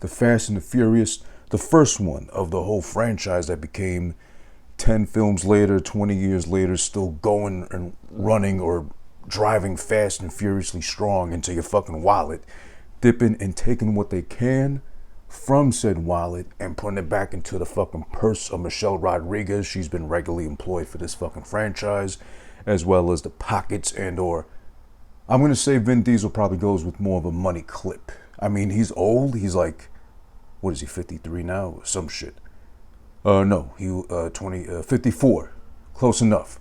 the Fast and the Furious, the first one of the whole franchise that became 10 films later, 20 years later, still going and running or driving fast and furiously strong into your fucking wallet, dipping and taking what they can from said wallet and putting it back into the fucking purse of Michelle Rodriguez. She's been regularly employed for this fucking franchise, as well as the pockets and or, I'm going to say Vin Diesel probably goes with more of a money clip. I mean, he's old. He's like, what is he, 53 now or some shit? No, he 54. Close enough.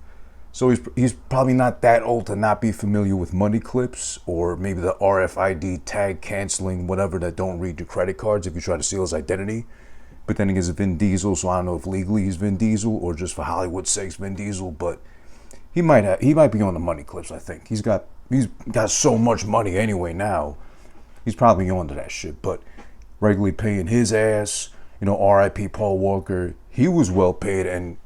So he's probably not that old to not be familiar with money clips or maybe the RFID tag canceling, whatever, that don't read your credit cards if you try to steal his identity. But then again, it's Vin Diesel, so I don't know if legally he's Vin Diesel or just for Hollywood's sake Vin Diesel, but he might be on the money clips, I think. He's got so much money anyway now. He's probably on to that shit, but regularly paying his ass, R.I.P. Paul Walker. He was well paid and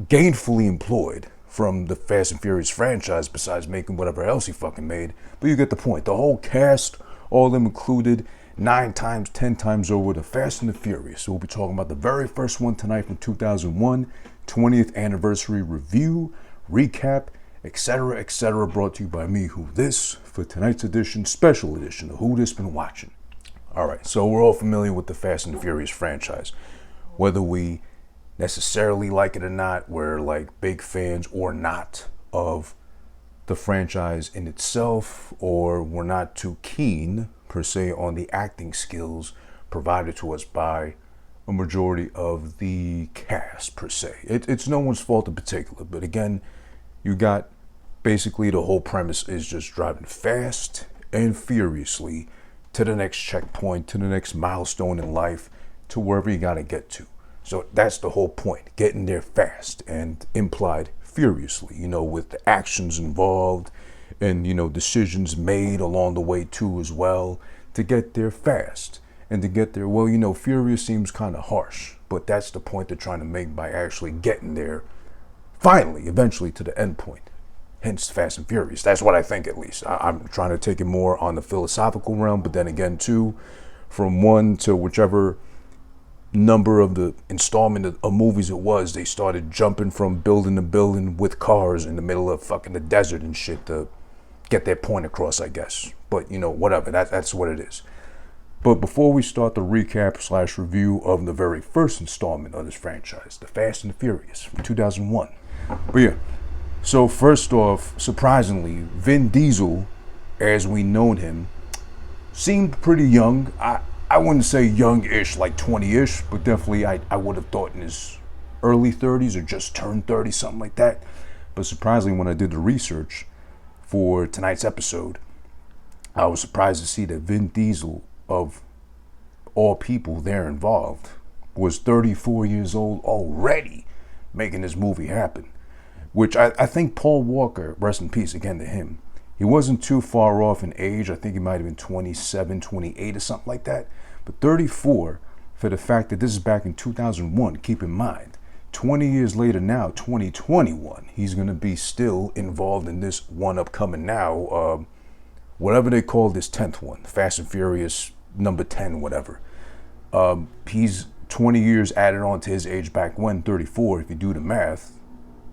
gainfully employed from the Fast and Furious franchise, besides making whatever else he fucking made. But you get the point. The whole cast, all of them included, 9 times, 10 times over, the Fast and the Furious. So we'll be talking about the very first one tonight from 2001, 20th anniversary review, recap, etc., brought to you by me, Who This, for tonight's edition, special edition of Who This Been Watching. All right, so we're all familiar with the Fast and the Furious franchise. Whether we necessarily like it or not, we're like big fans or not of the franchise in itself, or we're not too keen per se on the acting skills provided to us by a majority of the cast per se. It's no one's fault in particular, but again, you got basically the whole premise is just driving fast and furiously to the next checkpoint, to the next milestone in life, to wherever you gotta get to. So that's the whole point, getting there fast and implied furiously, with the actions involved and, decisions made along the way too as well, to get there fast and to get there. Well, furious seems kind of harsh, but that's the point they're trying to make by actually getting there finally, eventually to the end point. Hence Fast and Furious. That's what I think, at least. I'm trying to take it more on the philosophical realm, but then again too, from 1 to whichever number of the installment of movies it was, they started jumping from building to building with cars in the middle of fucking the desert and shit to get their point across, I guess. But whatever, that's what it is. But before we start the recap / review of the very first installment of this franchise, the Fast and the Furious from 2001. But yeah, so first off, surprisingly, Vin Diesel, as we known him, seemed pretty young. I wouldn't say young-ish, like 20-ish, but definitely I would have thought in his early 30s or just turned 30, something like that. But surprisingly, when I did the research for tonight's episode, I was surprised to see that Vin Diesel, of all people there involved, was 34 years old already making this movie happen. Which I think Paul Walker, rest in peace again to him, he wasn't too far off in age. I think he might have been 27, 28 or something like that. But 34, for the fact that this is back in 2001, keep in mind, 20 years later now, 2021, he's going to be still involved in this one upcoming now, whatever they call this 10th one, Fast and Furious number 10, whatever. He's 20 years added on to his age back when, 34, if you do the math,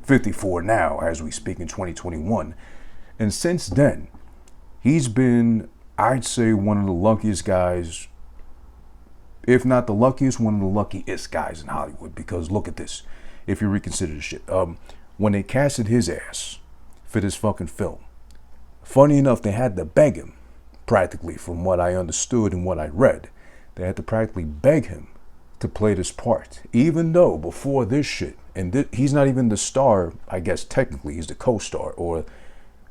54 now as we speak in 2021. And since then, he's been, I'd say, one of the luckiest guys, if not the luckiest, one of the luckiest guys in Hollywood. Because look at this, if you reconsider this shit. When they casted his ass for this fucking film, funny enough, they had to beg him, practically, from what I understood and what I read. They had to practically beg him to play this part. Even though before this shit, and he's not even the star, I guess technically, he's the co-star, or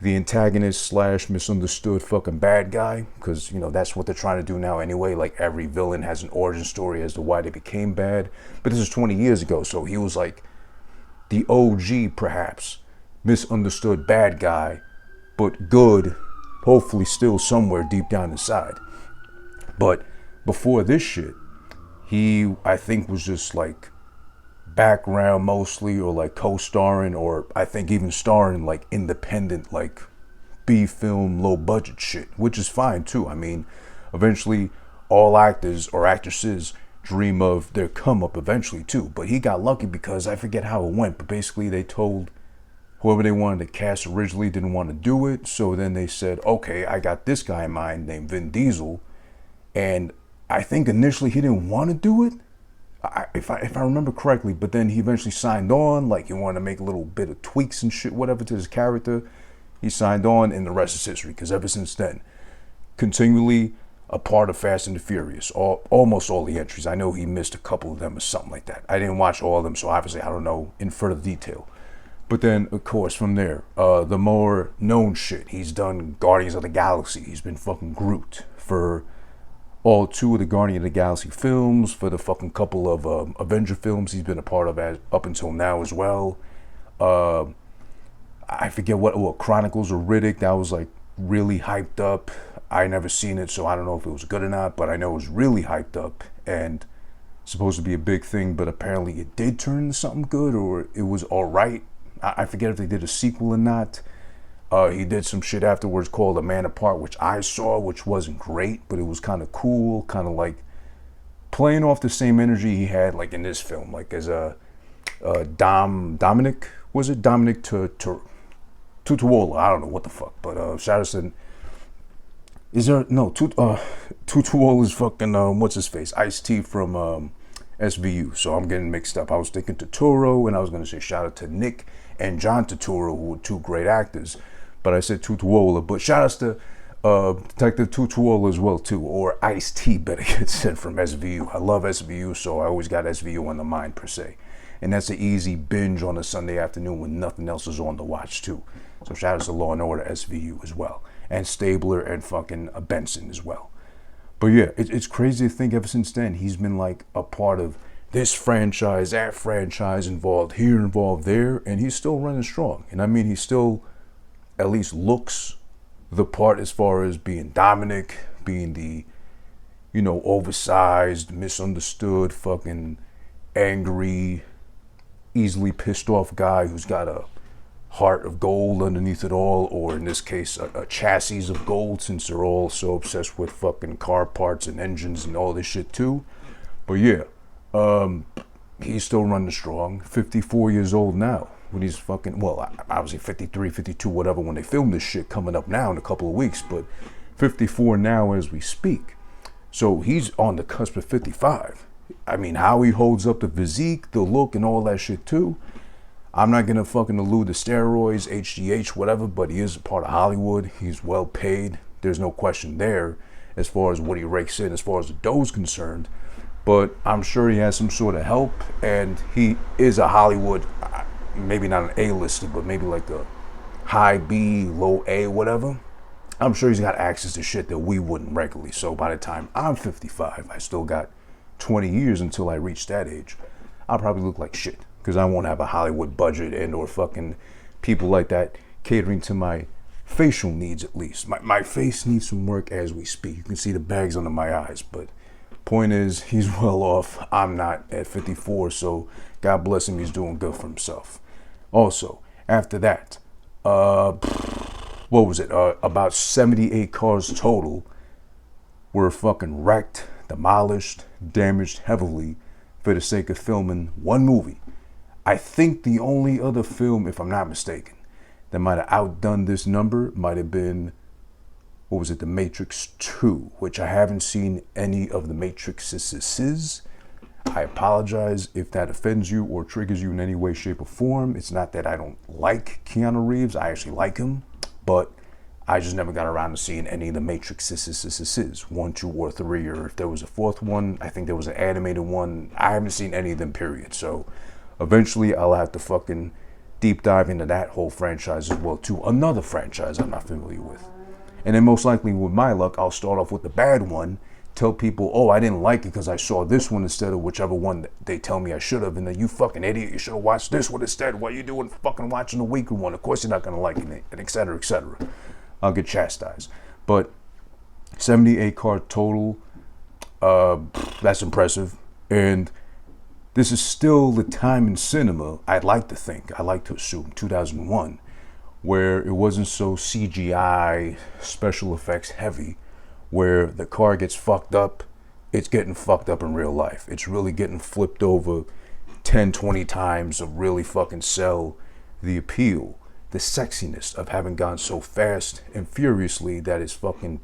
the antagonist / misunderstood fucking bad guy, because that's what they're trying to do now anyway. Like every villain has an origin story as to why they became bad. But this is 20 years ago, so he was like the OG, perhaps, misunderstood bad guy, but good, hopefully still somewhere deep down inside. But before this shit, he, I think, was just like background mostly, or like co-starring, or I think even starring like independent, like B-film, low budget shit, which is fine too. I mean, eventually all actors or actresses dream of their come up eventually too. But he got lucky because I forget how it went, but basically they told whoever they wanted to cast originally didn't want to do it. So then they said, okay, I got this guy in mind named Vin Diesel. And I think initially he didn't want to do it, if I remember correctly, but then he eventually signed on. Like, he wanted to make a little bit of tweaks and shit, whatever, to his character. He signed on, and the rest is history. Because ever since then, continually a part of Fast and the Furious, almost all the entries. I know he missed a couple of them or something like that. I didn't watch all of them, so obviously I don't know in further detail. But then, of course, from there, the more known shit, he's done Guardians of the Galaxy. He's been fucking Groot for all 2 of the Guardian of the Galaxy films, for the fucking couple of Avenger films he's been a part of up until now as well. I forget what Chronicles of Riddick, that was like really hyped up. I never seen it, so I don't know if it was good or not, but I know it was really hyped up and supposed to be a big thing, but apparently it did turn into something good, or it was alright. I forget if they did a sequel or not. He did some shit afterwards called A Man Apart, which I saw, which wasn't great, but it was kind of cool, kind of like playing off the same energy he had like in this film, like as a Dominic, was it Dominic Tutuola? I don't know what the fuck, but shout out to, is there, no, Tutuola's fucking, what's his face, Ice-T from SVU, so I'm getting mixed up. I was thinking Turturro, and I was going to say shout out to Nick and John Turturro, who were 2 great actors, but I said Tutuola. But shout outs to Detective Tutuola as well too, or Ice-T, better get said, from SVU. I love SVU, so I always got SVU on the mind per se, and that's an easy binge on a Sunday afternoon when nothing else is on to watch too. So shout outs to Law and Order SVU as well, and Stabler and fucking Benson as well. But yeah, it's crazy to think ever since then he's been like a part of this franchise, that franchise, involved here, involved there, and he's still running strong. And I mean, he still at least looks the part as far as being Dominic, being the, you know, oversized, misunderstood, fucking angry, easily pissed off guy who's got a heart of gold underneath it all, or in this case, a chassis of gold, since they're all so obsessed with fucking car parts and engines and all this shit too. But yeah, he's still running strong, 54 years old now. When he's fucking, well, obviously 53, 52, whatever, when they film this shit, coming up now in a couple of weeks, but 54 now as we speak. So he's on the cusp of 55. I mean, how he holds up the physique, the look, and all that shit too. I'm not gonna fucking allude to steroids, HGH, whatever, but he is a part of Hollywood. He's well paid. There's no question there as far as what he rakes in, as far as the dough's concerned. But I'm sure he has some sort of help, and he is a Hollywood, maybe not an A-lister, but maybe like a high B, low A, whatever. I'm sure he's got access to shit that we wouldn't regularly. So by the time I'm 55, I still got 20 years until I reach that age. I'll probably look like shit, because I won't have a Hollywood budget and or fucking people like that catering to my facial needs, at least. My face needs some work as we speak. You can see the bags under my eyes, but point is, he's well off. I'm not at 54, so God bless him, he's doing good for himself. Also, after that, what was it? About 78 cars total were fucking wrecked, demolished, damaged heavily for the sake of filming one movie. I think the only other film, if I'm not mistaken, that might have outdone this number might have been, what was it, The Matrix 2, which I haven't seen any of the Matrixes. I apologize if that offends you or triggers you in any way, shape, or form. It's not that I don't like Keanu Reeves. I actually like him, but I just never got around to seeing any of the Matrixes, 1, 2, or 3, or if there was a 4th one. I think there was an animated one. I haven't seen any of them, period. So eventually I'll have to fucking deep dive into that whole franchise as well, too. Another franchise I'm not familiar with. And then most likely, with my luck, I'll start off with the bad one, tell people, oh, I didn't like it because I saw this one instead of whichever one they tell me I should have, and then, you fucking idiot, you should have watched this one instead. What are you doing fucking watching the weaker one? Of course you're not going to like it, and et cetera, et cetera. I'll get chastised. But 78 car total, that's impressive. And this is still the time in cinema, I'd like to think, I like to assume, 2001, where it wasn't so CGI, special effects heavy, where the car gets fucked up it's getting fucked up in real life. It's really getting flipped over 10, 20 times to really fucking sell the appeal, the sexiness of having gone so fast and furiously that it's fucking,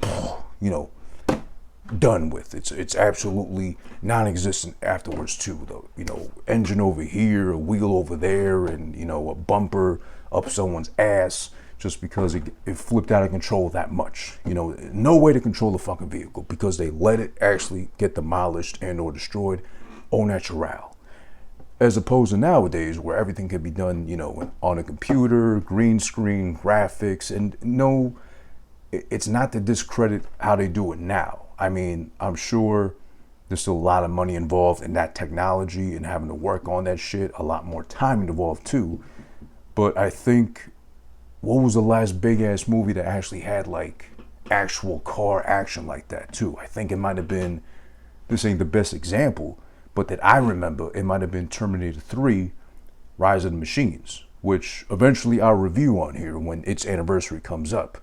done with. It's absolutely non-existent afterwards too. The engine over here, a wheel over there, and a bumper up someone's ass just because it flipped out of control that much. No way to control the fucking vehicle because they let it actually get demolished and or destroyed au natural. As opposed to nowadays where everything can be done, on a computer, green screen, graphics, and no, it's not to discredit how they do it now. I mean, I'm sure there's still a lot of money involved in that technology and having to work on that shit, a lot more time involved too. But I think, what was the last big ass movie that actually had like actual car action like that too? I think it might have been, this ain't the best example, but that I remember, it might have been Terminator 3, Rise of the Machines, which eventually I'll review on here when its anniversary comes up.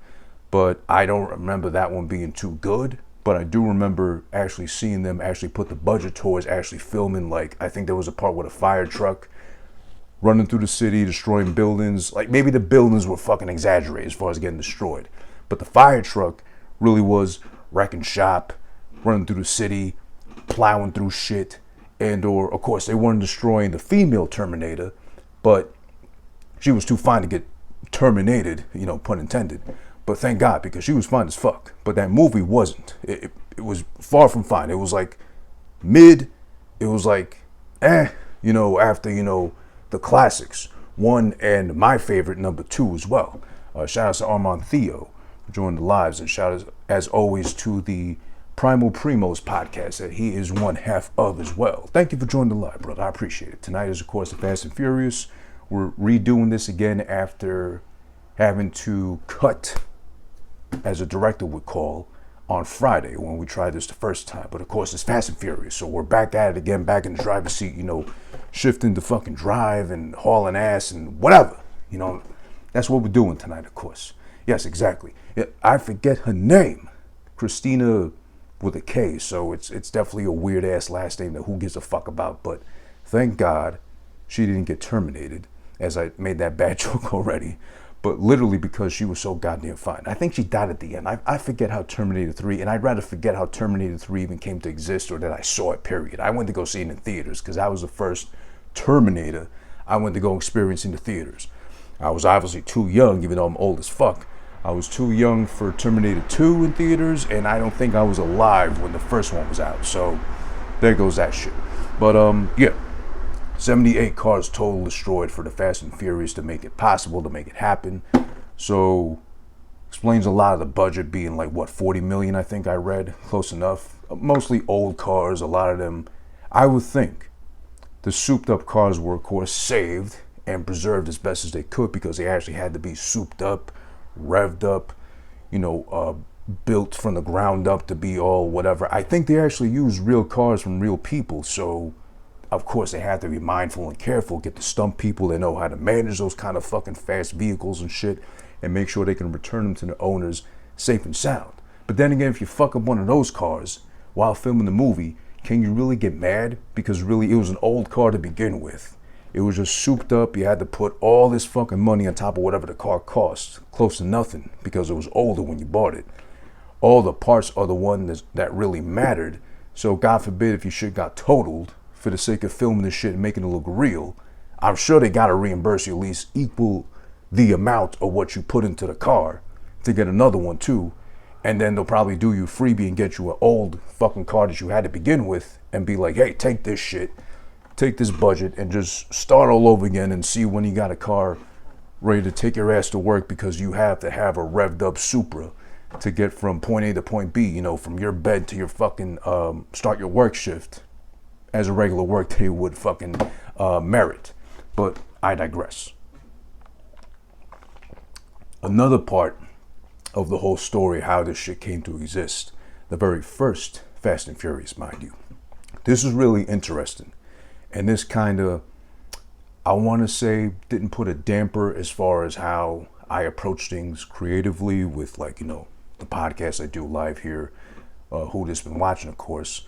But I don't remember that one being too good. But I do remember actually seeing them actually put the budget towards actually filming, like, I think there was a part with a fire truck running through the city, destroying buildings. Like, maybe the buildings were fucking exaggerated as far as getting destroyed. But the fire truck really was wrecking shop, running through the city, plowing through shit. And, or, of course, they weren't destroying the female Terminator, but she was too fine to get terminated, pun intended. But thank God, because she was fine as fuck. But that movie wasn't. It was far from fine. It was like mid. It was like, after, the classics. 1 and my favorite, number 2 as well. Shout out to Armand Theo for joining the lives. And shout out, as always, to the Primal Primos podcast that he is one half of as well. Thank you for joining the live, brother. I appreciate it. Tonight is, of course, the Fast and Furious. We're redoing this again after having to cut, as a director would call, on Friday when we tried this the first time. But of course, it's Fast and Furious, so we're back at it again, back in the driver's seat, shifting to fucking drive and hauling ass and whatever. That's what we're doing tonight, of course. Yes, exactly. I forget her name, Christina with a K, so it's definitely a weird ass last name that who gives a fuck about. But thank God she didn't get terminated, as I made that bad joke already. But literally because she was so goddamn fine. I think she died at the end. I forget how Terminator 3, and I'd rather forget how Terminator 3 even came to exist or that I saw it, period. I went to go see it in theaters because that was the first Terminator I went to go experience in the theaters. I was obviously too young, even though I'm old as fuck. I was too young for Terminator 2 in theaters, and I don't think I was alive when the first one was out. So there goes that shit. But yeah. 78 cars total destroyed for the Fast and Furious to make it possible, to make it happen. So, explains a lot of the budget being like, what, 40 million, I think I read. Close enough. Mostly old cars, a lot of them. I would think the souped up cars were, of course, saved and preserved as best as they could because they actually had to be souped up, revved up, built from the ground up to be all whatever. I think they actually used real cars from real people, so of course, they have to be mindful and careful, get the stunt people that know how to manage those kind of fucking fast vehicles and shit, and make sure they can return them to the owners safe and sound. But then again, if you fuck up one of those cars while filming the movie, can you really get mad? Because really, it was an old car to begin with. It was just souped up. You had to put all this fucking money on top of whatever the car cost. Close to nothing, because it was older when you bought it. All the parts are the ones that really mattered. So God forbid if your shit got totaled, for the sake of filming this shit and making it look real, I'm sure they gotta reimburse you at least equal the amount of what you put into the car to get another one too. And then they'll probably do you a freebie and get you an old fucking car that you had to begin with and be like, hey, take this shit, take this budget and just start all over again and see when you got a car ready to take your ass to work because you have to have a revved up Supra to get from point A to point B, from your bed to your fucking start your work shift as a regular work day would fucking merit. But I digress. Another part of the whole story, how this shit came to exist, the very first Fast and Furious, mind you. This is really interesting. And this kind of, I want to say, didn't put a damper as far as how I approach things creatively with, like, the podcast I do live here, Who This Been Watching, of course.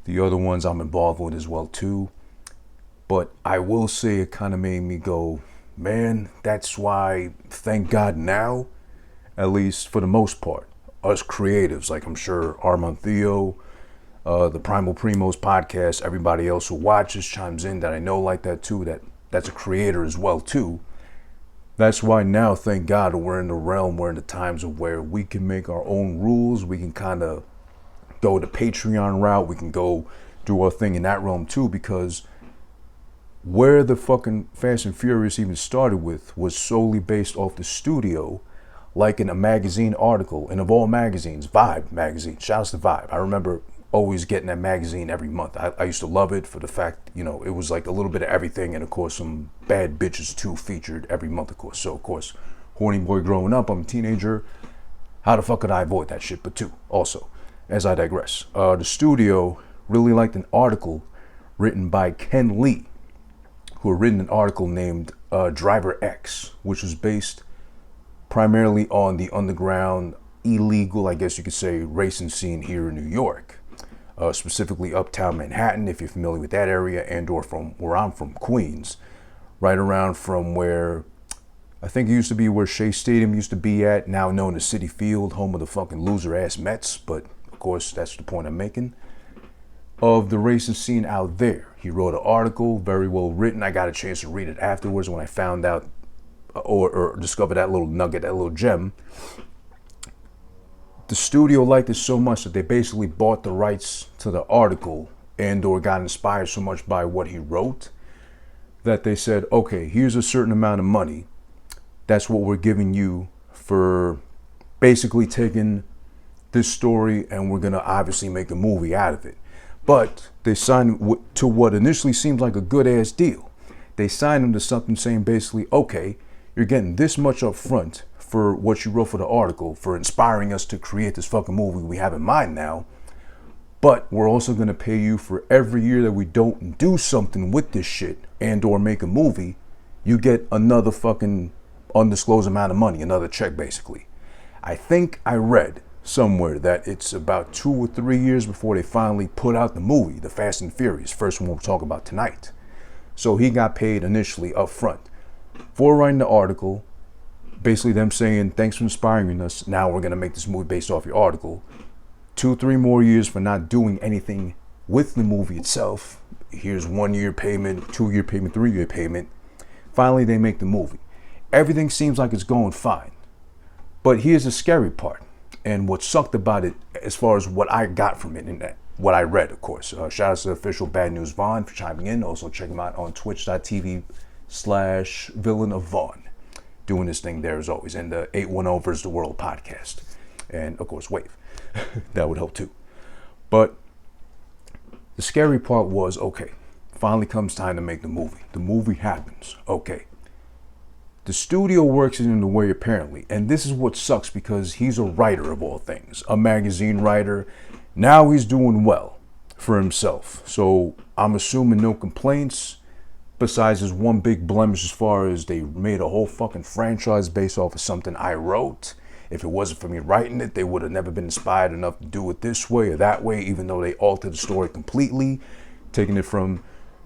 The other ones I'm involved with as well too. But I will say it kind of made me go, man, that's why, thank God now, at least for the most part, us creatives, like I'm sure Armand Theo, the Primal Primos podcast, everybody else who watches, chimes in that I know like that too, that's a creator as well too. That's why now, thank God, we're in the realm, we're in the times of where we can make our own rules. We can kind of go the Patreon route. We can go do our thing in that realm too, because where the fucking Fast and Furious even started with was solely based off the studio, like in a magazine article, and of all magazines, Vibe magazine, shouts to Vibe. I remember always getting that magazine every month. I used to love it for the fact, you know, it was like a little bit of everything, and of course some bad bitches too featured every month, of course. So of course, horny boy growing up, I'm a teenager, how the fuck could I avoid that shit? But two, also, as I digress, the studio really liked an article written by Ken Li, who had written an article named Driver X, which was based primarily on the underground, illegal, I guess you could say, racing scene here in New York. Specifically uptown Manhattan, if you're familiar with that area, and or from where I'm from, Queens, right around from where I think it used to be where Shea Stadium used to be at, now known as Citi Field, home of the fucking loser ass Mets, but of course that's the point I'm making, of the racing scene out there. He wrote an article, very well written. I got a chance to read it afterwards when I found out or discovered that little nugget, that little gem. The studio liked it so much that they basically bought the rights to the article and or got inspired so much by what he wrote that they said, okay, here's a certain amount of money. That's what we're giving you for basically taking this story, and we're going to obviously make a movie out of it. But they signed to what initially seemed like a good ass deal. They signed him to something saying basically, okay, you're getting this much up front for what you wrote for the article, for inspiring us to create this fucking movie we have in mind now. But we're also going to pay you for every year that we don't do something with this shit and or make a movie. You get another fucking undisclosed amount of money, another check basically. I think I read somewhere that it's about 2 or 3 years before they finally put out the movie, The Fast and Furious, first one we'll talk about tonight. So he got paid initially up front for writing the article, basically them saying, thanks for inspiring us, now we're going to make this movie based off your article. 2-3 more years for not doing anything with the movie itself. Here's 1 year payment, 2 year payment, 3 year payment. Finally, they make the movie. Everything seems like it's going fine. But here's the scary part. And what sucked about it, as far as what I got from it, and that, what I read, of course. Shout out to the official Bad News Vaughn for chiming in. Also check him out on twitch.tv/villain of Vaughn. Doing this thing there as always. And the 810 vs. the World podcast. And of course, Wave. That would help too. But the scary part was, okay, finally comes time to make the movie. The movie happens. Okay. The studio works in the way apparently, and this is what sucks because he's a writer of all things, a magazine writer. Now he's doing well for himself. So I'm assuming no complaints besides his one big blemish as far as they made a whole fucking franchise based off of something I wrote. If it wasn't for me writing it, they would have never been inspired enough to do it this way or that way, even though they altered the story completely, taking it from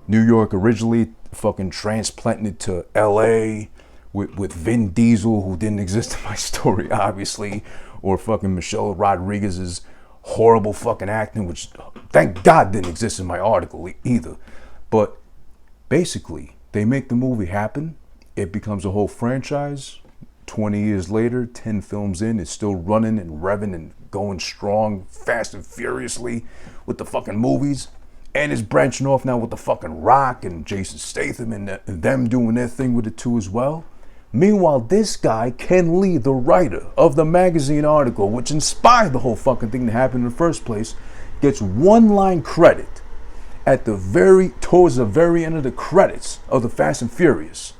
New York originally, fucking transplanting it to LA, with Vin Diesel, who didn't exist in my story, obviously, or fucking Michelle Rodriguez's horrible fucking acting, which thank God didn't exist in my article either. But basically, they make the movie happen. It becomes a whole franchise. 20 years later, 10 films in, it's still running and revving and going strong, fast and furiously with the fucking movies. And it's branching off now with the fucking Rock and Jason Statham and them doing their thing with it too as well. Meanwhile, this guy, Ken Li, the writer of the magazine article, which inspired the whole fucking thing to happen in the first place, gets one line credit towards the very end of the credits of the Fast and Furious.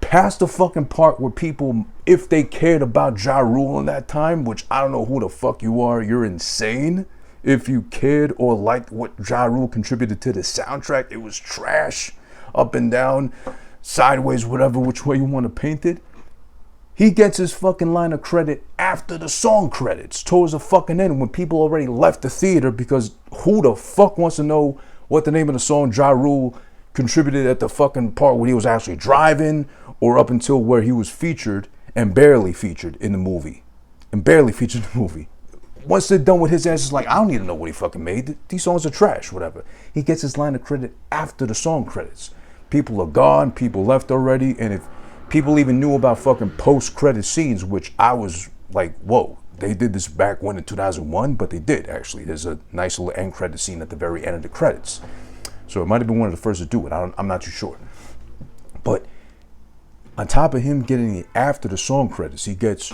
Past the fucking part where people, if they cared about Ja Rule in that time, which I don't know who the fuck you are, you're insane. If you cared or liked what Ja Rule contributed to the soundtrack, it was trash, up and down, sideways, whatever, which way you want to paint it. He gets his fucking line of credit after the song credits, towards the fucking end, when people already left the theater, because who the fuck wants to know what the name of the song Ja Rule contributed at the fucking part where he was actually driving, or up until where he was featured and barely featured in the movie. Once they're done with his ass, it's like, I don't need to know what he fucking made. These songs are trash, whatever. He gets his line of credit after the song credits. People are gone, people left already, and if people even knew about fucking post-credit scenes, which I was like, whoa, they did this back when in 2001, but they did, actually. There's a nice little end credit scene at the very end of the credits. So it might have been one of the first to do it. I'm not too sure. But on top of him getting it after the song credits, he gets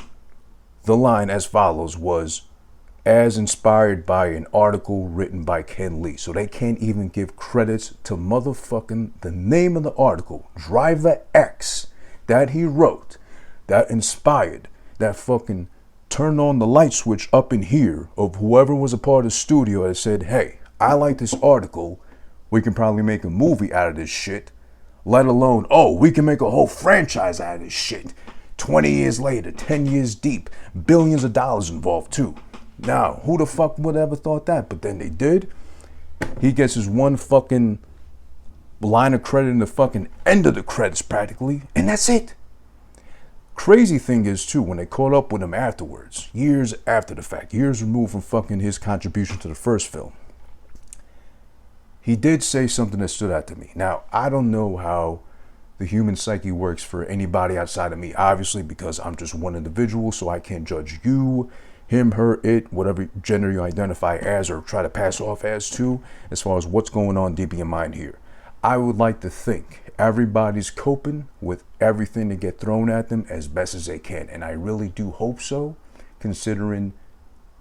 the line as follows, was as inspired by an article written by Ken Li. So they can't even give credits to motherfucking the name of the article, Driver X, that he wrote, that inspired, that fucking turned on the light switch up in here of whoever was a part of the studio that said, hey, I like this article. We can probably make a movie out of this shit. Let alone, oh, we can make a whole franchise out of this shit. 20 years later, 10 years deep, billions of dollars involved too. Now, who the fuck would ever thought that? But then they did. He gets his one fucking line of credit in the fucking end of the credits practically, and that's it. Crazy thing is too, when they caught up with him afterwards, years after the fact, years removed from fucking his contribution to the first film, he did say something that stood out to me. Now, I don't know how the human psyche works for anybody outside of me, obviously, because I'm just one individual, so I can't judge you, him, her, it, whatever gender you identify as or try to pass off as too, as far as what's going on deep in your mind here. I would like to think everybody's coping with everything that get thrown at them as best as they can. And I really do hope so, considering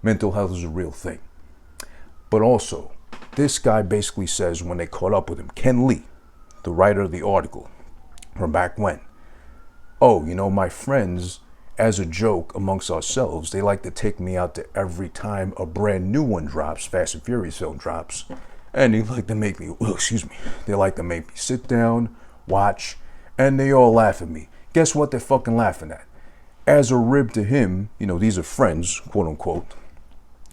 mental health is a real thing. But also, this guy basically says when they caught up with him, Ken Li, the writer of the article from back when, oh, you know, my friends, as a joke amongst ourselves, they like to take me out to every time a brand new one drops, Fast and Furious film drops. And they like to make me, they like to make me sit down, watch, and they all laugh at me. Guess what they're fucking laughing at? As a rib to him, you know, these are friends, quote unquote,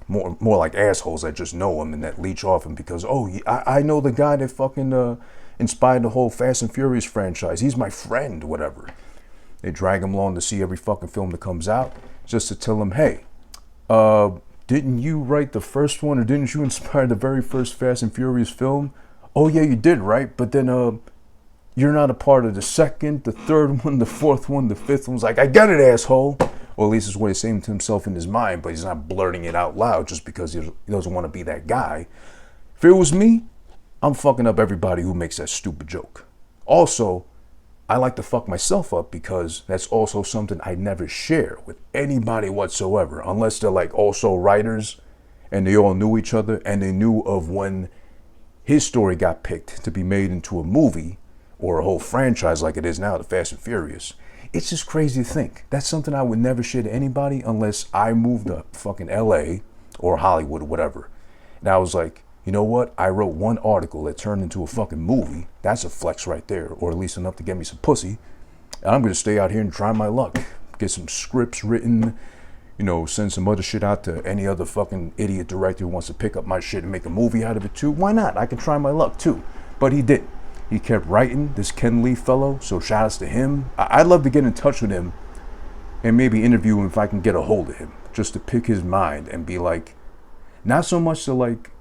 more like assholes that just know him and that leech off him because, oh, I know the guy that fucking inspired the whole Fast and Furious franchise. He's my friend, whatever. They drag him along to see every fucking film that comes out just to tell him, hey, didn't you write the first one, or didn't you inspire the very first Fast and Furious film? Oh yeah, you did, right? But then you're not a part of the second, the third one, the fourth one, the fifth one. It's like, I get it, asshole. Or at least it's what he's saying to himself in his mind, but he's not blurting it out loud just because he doesn't want to be that guy. If it was me, I'm fucking up everybody who makes that stupid joke. Also, I like to fuck myself up because that's also something I never share with anybody whatsoever, unless they're like also writers and they all knew each other and they knew of when his story got picked to be made into a movie or a whole franchise like it is now, the Fast and Furious. It's just crazy to think. That's something I would never share to anybody unless I moved to fucking LA or Hollywood or whatever. And I was like, you know what? I wrote one article that turned into a fucking movie. That's a flex right there, or at least enough to get me some pussy. And I'm going to stay out here and try my luck. Get some scripts written, you know, send some other shit out to any other fucking idiot director who wants to pick up my shit and make a movie out of it too. Why not? I can try my luck too. But he did. He kept writing, this Ken Li fellow, so shout outs to him. I'd love to get in touch with him and maybe interview him if I can get a hold of him, just to pick his mind and be like, not so much to like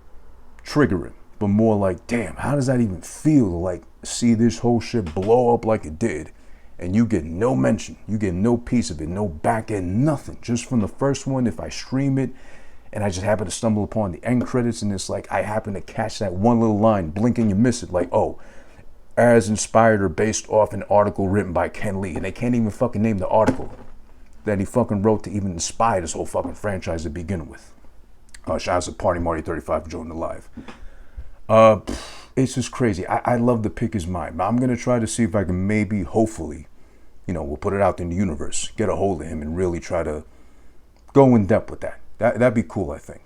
trigger him, but more like, damn, how does that even feel to like see this whole shit blow up like it did and you get no mention, you get no piece of it, no back end, nothing, just from the first one. If I stream it and I just happen to stumble upon the end credits and it's like I happen to catch that one little line, blink and you miss it, like, oh, as inspired or based off an article written by Ken Li, and they can't even fucking name the article that he fucking wrote to even inspire this whole fucking franchise to begin with. Shout out to Party Marty 35 for joining the live. It's just crazy. I love to pick his mind, but I'm gonna try to see if I can maybe, hopefully, you know, we'll put it out in the universe, get a hold of him and really try to go in depth with that. That'd be cool, I think.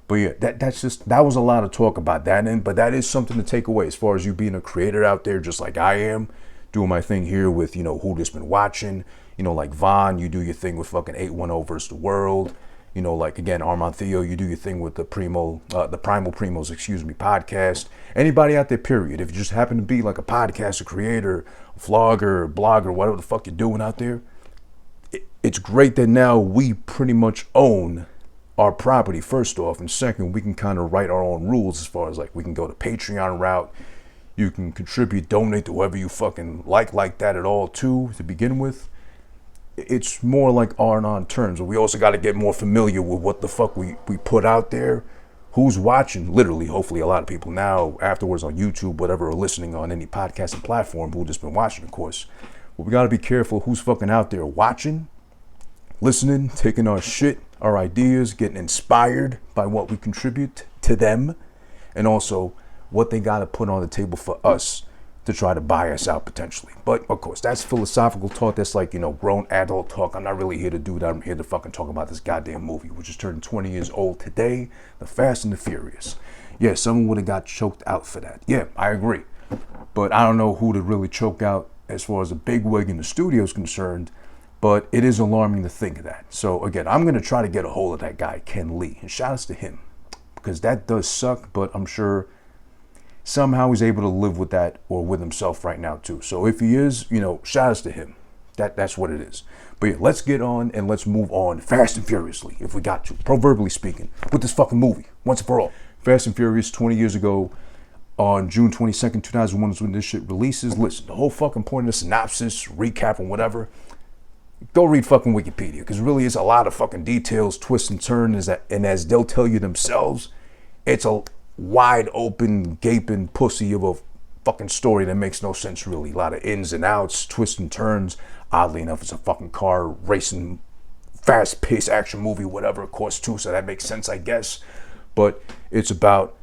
But yeah, that was a lot of talk about that, but that is something to take away as far as you being a creator out there, just like I am, doing my thing here with, who just been watching. Like Vaughn, you do your thing with fucking 810 versus the world. Like again, Armand Theo, you do your thing with the Primal Primos, podcast. Anybody out there, period. If you just happen to be like a podcaster, creator, vlogger, blogger, whatever the fuck you're doing out there, it's great that now we pretty much own our property, first off, and second, we can kind of write our own rules as far as like we can go the Patreon route. You can contribute, donate to whoever you fucking like that at all too, to begin with. It's more like on terms, but we also got to get more familiar with what the fuck we put out there, who's watching, literally, hopefully a lot of people now, afterwards on YouTube, whatever, or listening on any podcasting platform, who just been watching, of course. But we got to be careful who's fucking out there watching, listening, taking our shit, our ideas, getting inspired by what we contribute to them, and also what they got to put on the table for us to try to buy us out potentially. But of course, that's philosophical talk. That's like, grown adult talk. I'm not really here to do that. I'm here to fucking talk about this goddamn movie, which is turning 20 years old today, The Fast and the Furious. Yeah, someone would have got choked out for that. Yeah, I agree. But I don't know who to really choke out as far as a bigwig in the studio is concerned, but it is alarming to think of that. So again, I'm going to try to get a hold of that guy, Ken Li, and shout outs to him, because that does suck, but I'm sure somehow he's able to live with that or with himself right now too. So if he is, shout outs to him. That's what it is. But yeah, let's get on and let's move on fast and furiously, if we got to, proverbially speaking, with this fucking movie, once and for all. Fast and Furious, 20 years ago, on June 22nd, 2001 is when this shit releases. Listen, the whole fucking point of the synopsis, recap, and whatever, go read fucking Wikipedia, because really it's a lot of fucking details, twists and turns, and as they'll tell you themselves, it's a wide open, gaping pussy of a fucking story that makes no sense really. A lot of ins and outs, twists and turns. Oddly enough, it's a fucking car racing, fast-paced action movie, whatever, of course, too, so that makes sense, I guess. But it's about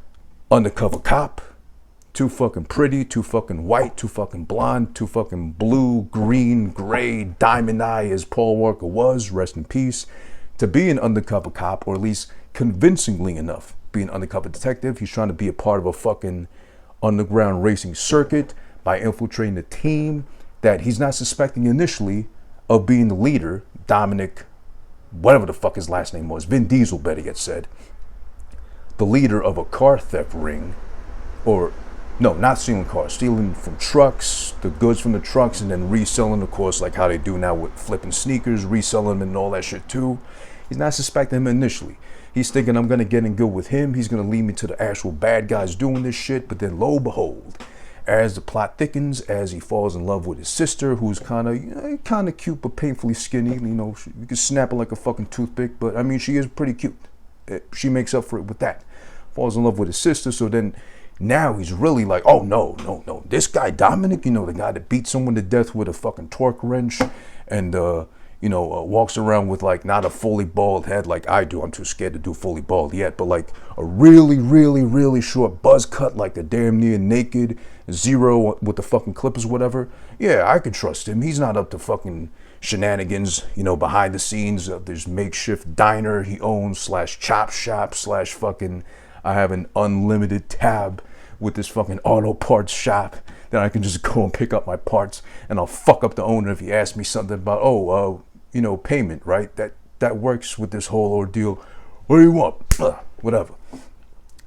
undercover cop, too fucking pretty, too fucking white, too fucking blonde, too fucking blue, green, gray, diamond eye as Paul Walker was, rest in peace, to be an undercover cop, or at least convincingly enough be an undercover detective. He's trying to be a part of a fucking underground racing circuit by infiltrating the team that he's not suspecting initially of being the leader, Dominic, whatever the fuck his last name was, Vin Diesel, better yet said, the leader of a car theft ring, or no, not stealing cars, stealing from trucks, the goods from the trucks, and then reselling, of course, like how they do now with flipping sneakers, reselling them and all that shit too. He's not suspecting him initially. He's thinking, I'm going to get in good with him. He's going to lead me to the actual bad guys doing this shit. But then lo and behold, as the plot thickens, as he falls in love with his sister, who's kind of cute but painfully skinny. You can snap her like a fucking toothpick. But I mean, she is pretty cute. She makes up for it with that. Falls in love with his sister. So then now he's really like, oh, no. This guy, Dominic, the guy that beat someone to death with a fucking torque wrench and, walks around with like not a fully bald head like I do. I'm too scared to do fully bald yet, but like a really, really, really short buzz cut, like a damn near naked Zero with the fucking clippers, whatever. Yeah, I could trust him. He's not up to fucking shenanigans, behind the scenes of this makeshift diner he owns / chop shop / fucking, I have an unlimited tab with this fucking auto parts shop that I can just go and pick up my parts, and I'll fuck up the owner if he asks me something about, payment, right? That works with this whole ordeal. What do you want? Whatever.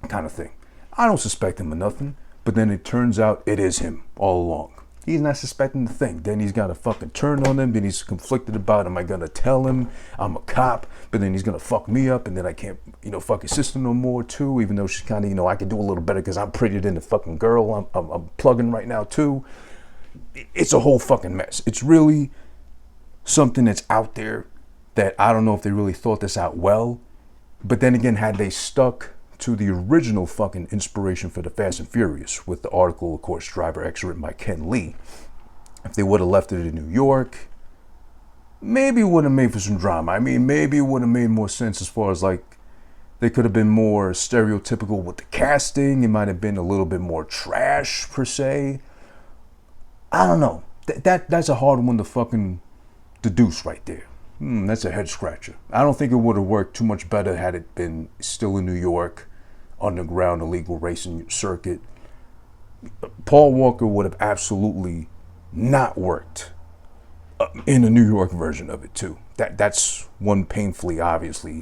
Kind of thing. I don't suspect him of nothing, but then it turns out it is him all along. He's not suspecting the thing. Then he's got to fucking turn on him. Then he's conflicted about, am I going to tell him I'm a cop? But then he's going to fuck me up. And then I can't, fuck his sister no more too. Even though she's kind of, I can do a little better because I'm prettier than the fucking girl I'm plugging right now too. It's a whole fucking mess. It's really something that's out there that I don't know if they really thought this out well. But then again, had they stuck to the original fucking inspiration for the Fast and Furious with the article, of course, Driver X, written by Ken Li, if they would have left it in New York, maybe it would have made for some drama. I mean, maybe it would have made more sense as far as like they could have been more stereotypical with the casting. It might have been a little bit more trash per se. I don't know. That's a hard one to fucking deduce right there. That's a head scratcher. I don't think it would have worked too much better had it been still in New York, underground illegal racing circuit. Paul Walker would have absolutely not worked in a New York version of it too. That's one painfully, obviously,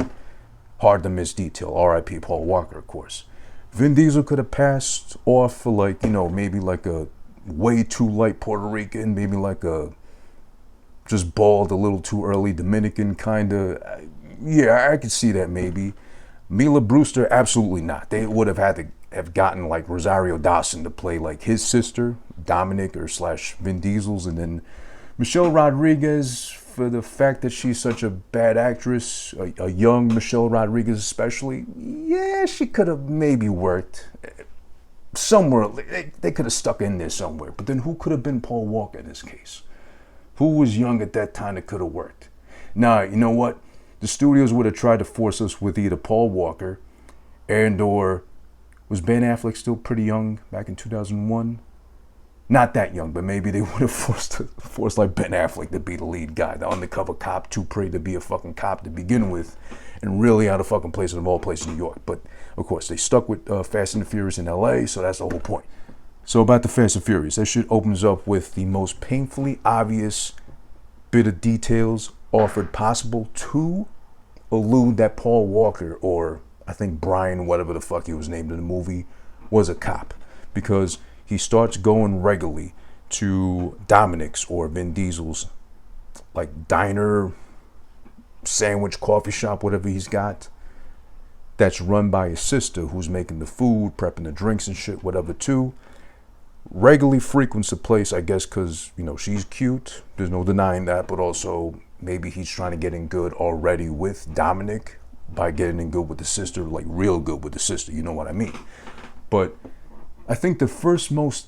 hard to miss detail. R.I.P. Paul Walker, of course. Vin Diesel could have passed off for like, maybe like a way too light Puerto Rican, maybe like a just bald a little too early Dominican kind of. Yeah, I could see that maybe. Mila Brewster, absolutely not. They would have had to have gotten like Rosario Dawson to play like his sister, Dominic or slash Vin Diesel's, and then Michelle Rodriguez, for the fact that she's such a bad actress, a young Michelle Rodriguez especially, yeah, she could have maybe worked somewhere. They could have stuck in there somewhere. But then who could have been Paul Walker in this case? Who was young at that time that could have worked? Nah, you know what? The studios would have tried to force us with either Paul Walker and or was Ben Affleck still pretty young back in 2001? Not that young, but maybe they would have forced like Ben Affleck to be the lead guy, the undercover cop, too pretty to be a fucking cop to begin with, and really out of fucking place of all places in New York. But of course, they stuck with Fast and the Furious in LA, so that's the whole point. So about the Fast and Furious, that shit opens up with the most painfully obvious bit of details offered possible to allude that Paul Walker, or I think Brian, whatever the fuck he was named in the movie, was a cop. Because he starts going regularly to Dominic's or Vin Diesel's like diner, sandwich, coffee shop, whatever he's got, that's run by his sister who's making the food, prepping the drinks and shit, whatever too. Regularly frequents the place, I guess, because, she's cute. There's no denying that. But also, maybe he's trying to get in good already with Dominic by getting in good with the sister, like real good with the sister. You know what I mean? But I think the first most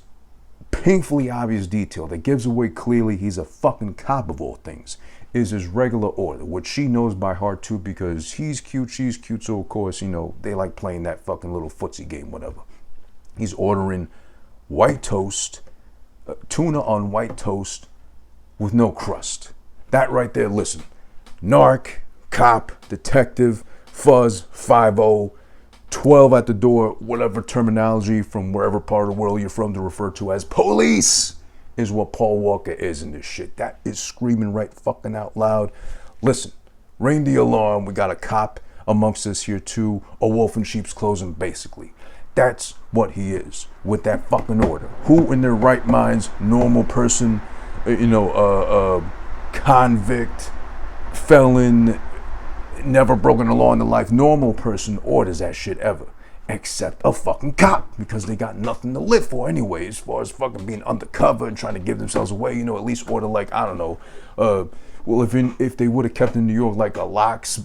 painfully obvious detail that gives away clearly he's a fucking cop of all things is his regular order, which she knows by heart too, because he's cute, she's cute. So, of course, they like playing that fucking little footsie game, whatever. He's ordering white toast, tuna on white toast with no crust. That right there, listen. Narc, cop, detective, fuzz, 5-0, 12 at the door, whatever terminology from wherever part of the world you're from to refer to as police is what Paul Walker is in this shit. That is screaming right fucking out loud. Listen, ring the alarm. We got a cop amongst us here too. A wolf in sheep's clothing, basically. That's what he is with that fucking order. Who in their right minds, normal person, convict, felon, never broken a law in their life, normal person orders that shit ever. Except a fucking cop, because they got nothing to live for anyway, as far as fucking being undercover and trying to give themselves away, at least order like, I don't know, if they would have kept in New York like a lox,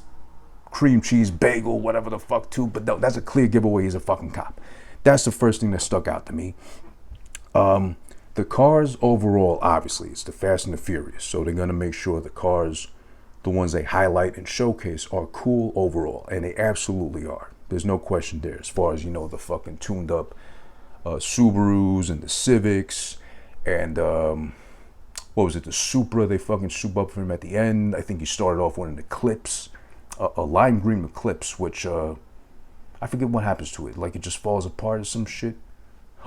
cream cheese bagel, whatever the fuck too, but no, that's a clear giveaway he's a fucking cop. That's the first thing that stuck out to me. The cars overall, obviously, it's the Fast and the Furious, so they're gonna make sure the cars, the ones they highlight and showcase, are cool overall, and they absolutely are. There's no question there, as far as, the fucking tuned up Subarus and the Civics, and the Supra they fucking soup up for him at the end. I think he started off with an Eclipse, a lime green Eclipse, which I forget what happens to it. Like it just falls apart or some shit.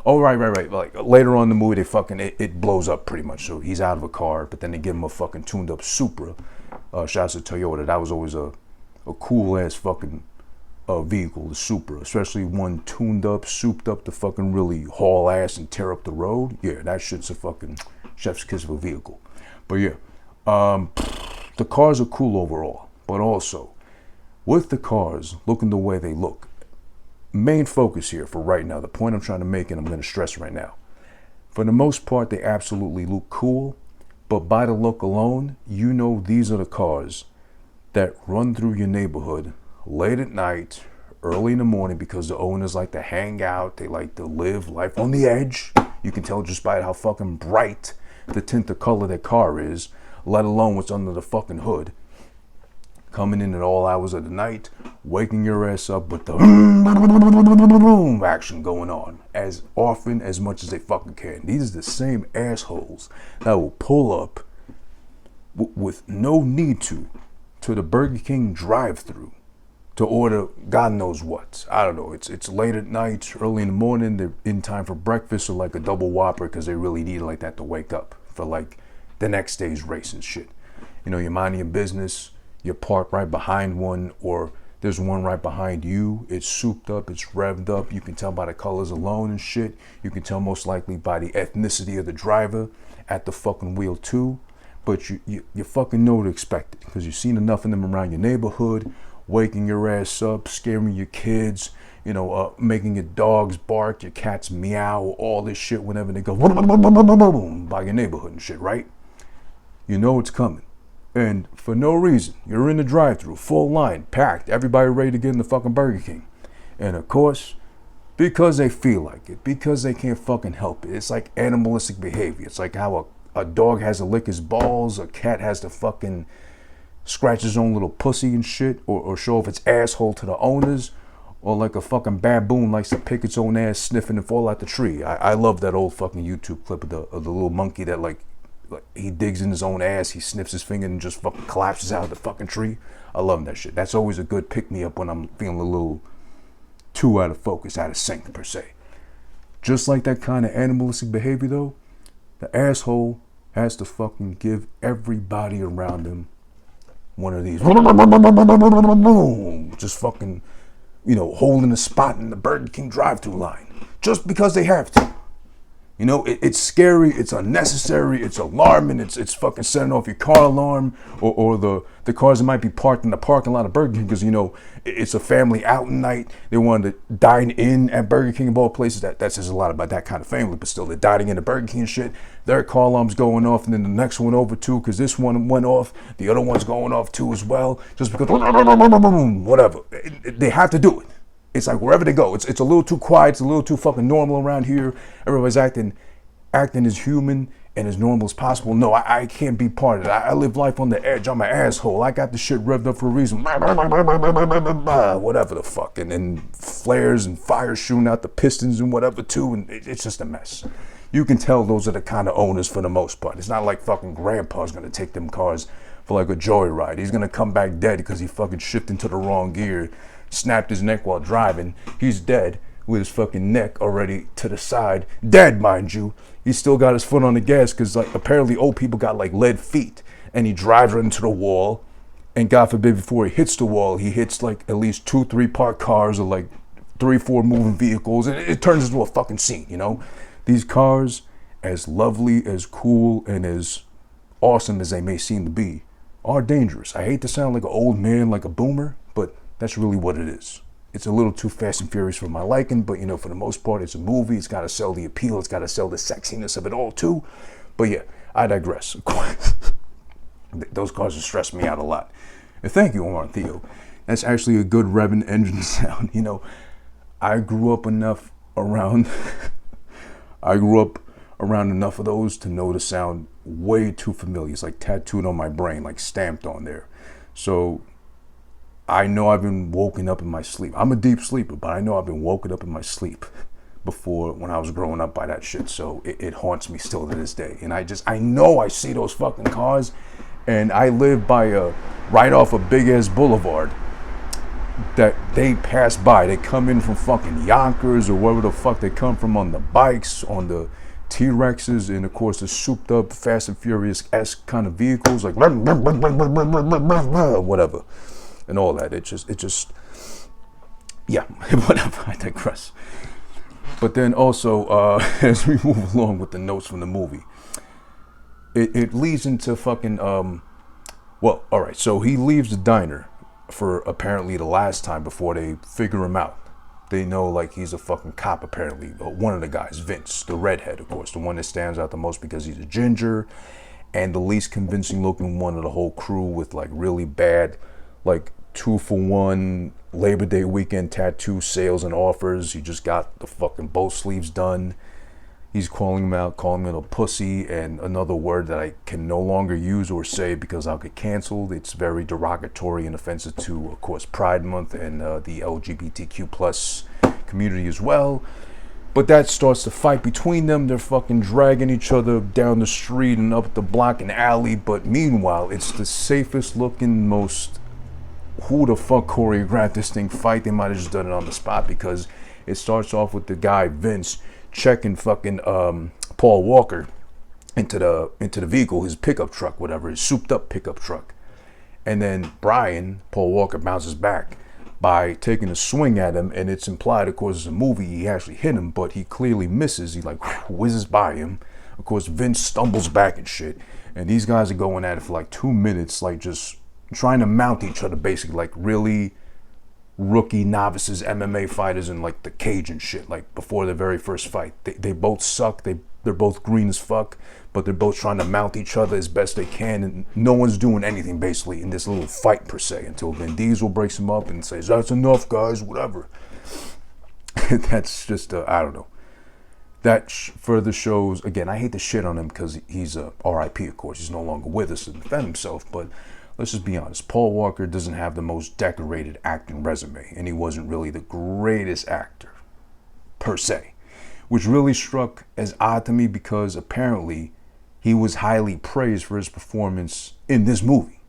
Oh, right. Like later on in the movie, they fucking it blows up pretty much. So he's out of a car, but then they give him a fucking tuned up Supra. Shouts to Toyota. That was always a cool ass fucking vehicle, the Supra, especially one tuned up, souped up to fucking really haul ass and tear up the road. Yeah, that shit's a fucking chef's kiss of a vehicle. But yeah, the cars are cool overall, but also with the cars looking the way they look, main focus here for right now, the point I'm trying to make and I'm going to stress right now, for the most part, they absolutely look cool, but by the look alone, these are the cars that run through your neighborhood late at night, early in the morning, because the owners like to hang out, they like to live life on the edge. You can tell just by how fucking bright the tint of color their car is, let alone what's under the fucking hood. Coming in at all hours of the night, waking your ass up with the action going on as often, as much as they fucking can. These are the same assholes that will pull up with no need to the Burger King drive-thru to order God knows what. I don't know. It's late at night, early in the morning. They're in time for breakfast or like a double Whopper because they really need it like that to wake up. for like the next day's race and shit. You know, you're minding your business, you're parked right behind one, or there's one right behind you. It's souped up, it's revved up. You can tell by the colors alone and shit. You can tell most likely by the ethnicity of the driver at the fucking wheel too. But you fucking know to expect it, because you've seen enough of them around your neighborhood, waking your ass up, scaring your kids, you know, making your dogs bark, your cats meow, all this shit whenever they go by your neighborhood and shit, right? You know it's coming. And for no reason, you're in the drive-thru, full line, packed, everybody ready to get in the fucking Burger King. And of course, because they feel like it, because they can't fucking help it. It's like animalistic behavior. It's like how a dog has to lick his balls, a cat has to fucking scratch his own little pussy and shit, or show off its asshole to the owners, or like a fucking baboon likes to pick its own ass, sniffing and fall out the tree. I love that old fucking YouTube clip of the little monkey that like he digs in his own ass, he sniffs his finger and just fucking collapses out of the fucking tree. I love that shit. That's always a good pick-me-up when I'm feeling a little too out of focus, out of sync per se. Just like that kind of animalistic behavior though, the asshole has to fucking give everybody around him one of these. Just fucking, you know, holding a spot in the Burger King drive-thru line. Just because they have to. You know, it's scary, it's unnecessary, it's alarming, it's fucking setting off your car alarm, or the cars that might be parked in the parking lot of Burger King, because, you know, it's a family out night. They wanted to dine in at Burger King of all places. That says a lot about that kind of family, but still, they're dining in at Burger King and shit. Their car alarm's going off, and then the next one over too, because this one went off, the other one's going off too as well, just because, whatever. They have to do it. It's like wherever they go, it's a little too quiet, it's a little too fucking normal around here. Everybody's acting as human and as normal as possible. No, I can't be part of it. I live life on the edge. I'm an asshole. I got the shit revved up for a reason. Whatever the fuck. And then flares and fire shooting out the pistons and whatever too. And it's just a mess. You can tell those are the kind of owners for the most part. It's not like fucking grandpa's gonna take them cars for like a joyride. He's gonna come back dead because he fucking shifted into the wrong gear, snapped his neck while driving. He's dead with his fucking neck already to the side. Dead, mind you. He's still got his foot on the gas because like apparently old people got like lead feet. And he drives right into the wall. And God forbid before he hits the wall, he hits like at least 2-3 parked cars or like 3-4 moving vehicles. And it turns into a fucking scene, you know? These cars, as lovely, as cool, and as awesome as they may seem to be, are dangerous. I hate to sound like an old man, like a boomer, but that's really what it is. It's a little too fast and furious for my liking, but you know, for the most part, it's a movie. It's got to sell the appeal. It's got to sell the sexiness of it all too. But yeah, I digress. Of course, those cars have stressed me out a lot. And thank you, Omar and Theo. That's actually a good revving engine sound. You know, I grew up around enough of those to know the sound way too familiar. It's like tattooed on my brain, like stamped on there. So I know I've been woken up in my sleep. I'm a deep sleeper, but I know I've been woken up in my sleep before when I was growing up by that shit. So it haunts me still to this day. And I know I see those fucking cars, and I live by right off a big ass boulevard that they pass by. They come in from fucking Yonkers or wherever the fuck they come from on the bikes, on the T-Rexes, and of course the souped up Fast and Furious-esque kind of vehicles, like whatever. And all that. It just, yeah, whatever, I digress. But then also, as we move along with the notes from the movie, it leads into fucking, well, all right, so he leaves the diner for apparently the last time before they figure him out. They know, like, he's a fucking cop, apparently. One of the guys, Vince, the redhead, of course, the one that stands out the most because he's a ginger, and the least convincing looking one of the whole crew with, like, really bad, like 2-for-1 Labor Day weekend tattoo sales and offers. He just got the fucking both sleeves done. He's calling him a pussy, and another word that I can no longer use or say because I'll get canceled. It's very derogatory and offensive to, of course, Pride Month and the LGBTQ plus community as well. But that starts the fight between them. They're fucking dragging each other down the street and up the block and alley. But meanwhile, it's the safest looking, most who the fuck choreographed this thing fight. They might have just done it on the spot, because it starts off with the guy Vince checking fucking Paul Walker into the vehicle, his pickup truck, whatever, his souped up pickup truck. And then Paul Walker, bounces back by taking a swing at him, and it's implied, of course, it's a movie, he actually hit him, but he clearly misses. He like whizzes by him. Of course, Vince stumbles back and shit, and these guys are going at it for like 2 minutes, like just trying to mount each other, basically, like really rookie novices, MMA fighters in like the cage and shit, like before their very first fight. They both suck. They're both green as fuck, but they're both trying to mount each other as best they can, and no one's doing anything basically in this little fight per se, until Vin Diesel breaks him up and says, "That's enough, guys, whatever." That's just, I don't know. That further shows, again, I hate to shit on him because he's a RIP, of course. He's no longer with us to defend himself, but let's just be honest. Paul Walker doesn't have the most decorated acting resume, and he wasn't really the greatest actor, per se, which really struck as odd to me because apparently he was highly praised for his performance in this movie,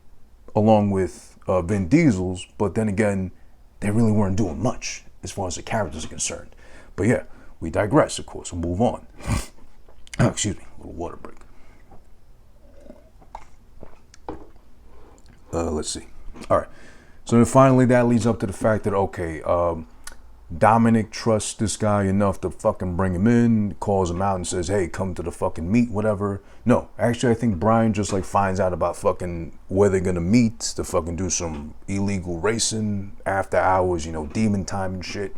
along with Vin Diesel's, but then again, they really weren't doing much as far as the characters are concerned. But yeah, we digress, of course. We'll move on. Excuse me, a little water break. Let's see. All right. So then finally that leads up to the fact that, okay, Dominic trusts this guy enough to fucking bring him in, calls him out and says, "Hey, come to the fucking meet," whatever. No, actually, I think Brian just like finds out about fucking where they're gonna meet to fucking do some illegal racing after hours, demon time and shit.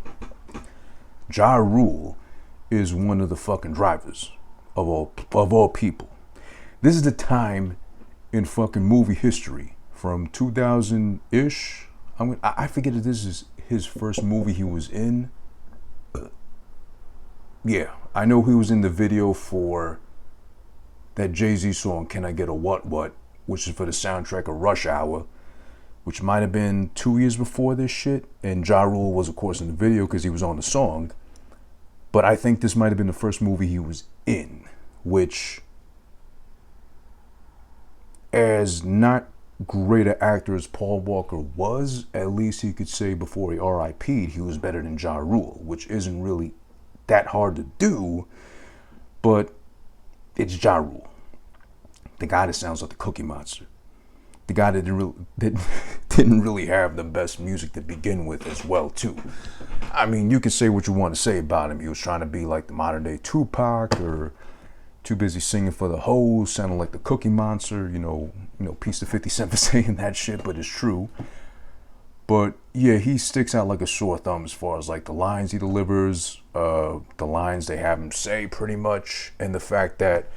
Ja Rule is one of the fucking drivers of all people. This is the time in fucking movie history from 2000-ish. I forget if this is his first movie he was in. Yeah, I know he was in the video for that Jay-Z song, "Can I Get a What What?", which is for the soundtrack of Rush Hour, which might have been 2 years before this shit. And Ja Rule was, of course, in the video because he was on the song. But I think this might have been the first movie he was in, which, as not great an actor as Paul Walker was, at least he could say before he RIP'd, he was better than Ja Rule, which isn't really that hard to do, but it's Ja Rule. The guy that sounds like the Cookie Monster. The guy that didn't really have the best music to begin with as well, too. I mean, you can say what you want to say about him. He was trying to be like the modern day Tupac, or too busy singing for the hoes, sounding like the Cookie Monster, peace to 50 Cent for saying that shit, but it's true. But yeah, he sticks out like a sore thumb as far as like the lines he delivers, the lines they have him say pretty much, and the fact that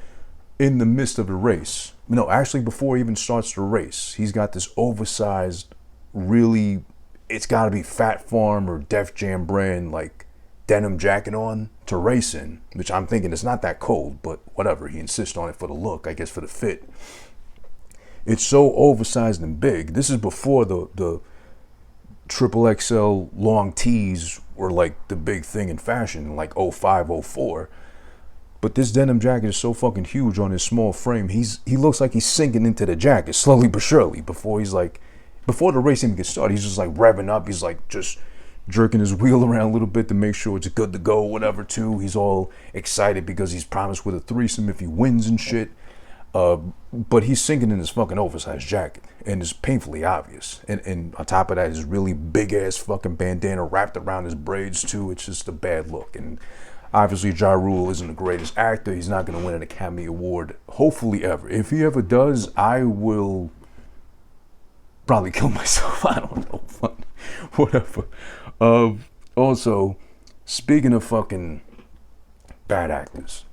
in the midst of the race, actually before he even starts the race, he's got this oversized, really, it's gotta be Fat Farm or Def Jam brand, like, denim jacket on to race in, which I'm thinking it's not that cold, but whatever, he insists on it for the look, I guess for the fit. It's so oversized and big. This is before the triple XL long tees were like the big thing in fashion in like 05, 04. But this denim jacket is so fucking huge on his small frame. He looks like he's sinking into the jacket slowly but surely before the race even gets started. He's just like revving up. He's like just jerking his wheel around a little bit to make sure it's good to go, whatever, too. He's all excited because he's promised with a threesome if he wins and shit. But he's sinking in his fucking oversized jacket, and it's painfully obvious. And on top of that, his really big ass fucking bandana wrapped around his braids too. It's just a bad look. And obviously, Ja Rule isn't the greatest actor. He's not going to win an Academy Award, hopefully ever. If he ever does, I will probably kill myself. I don't know. Whatever. Also, speaking of fucking bad actors,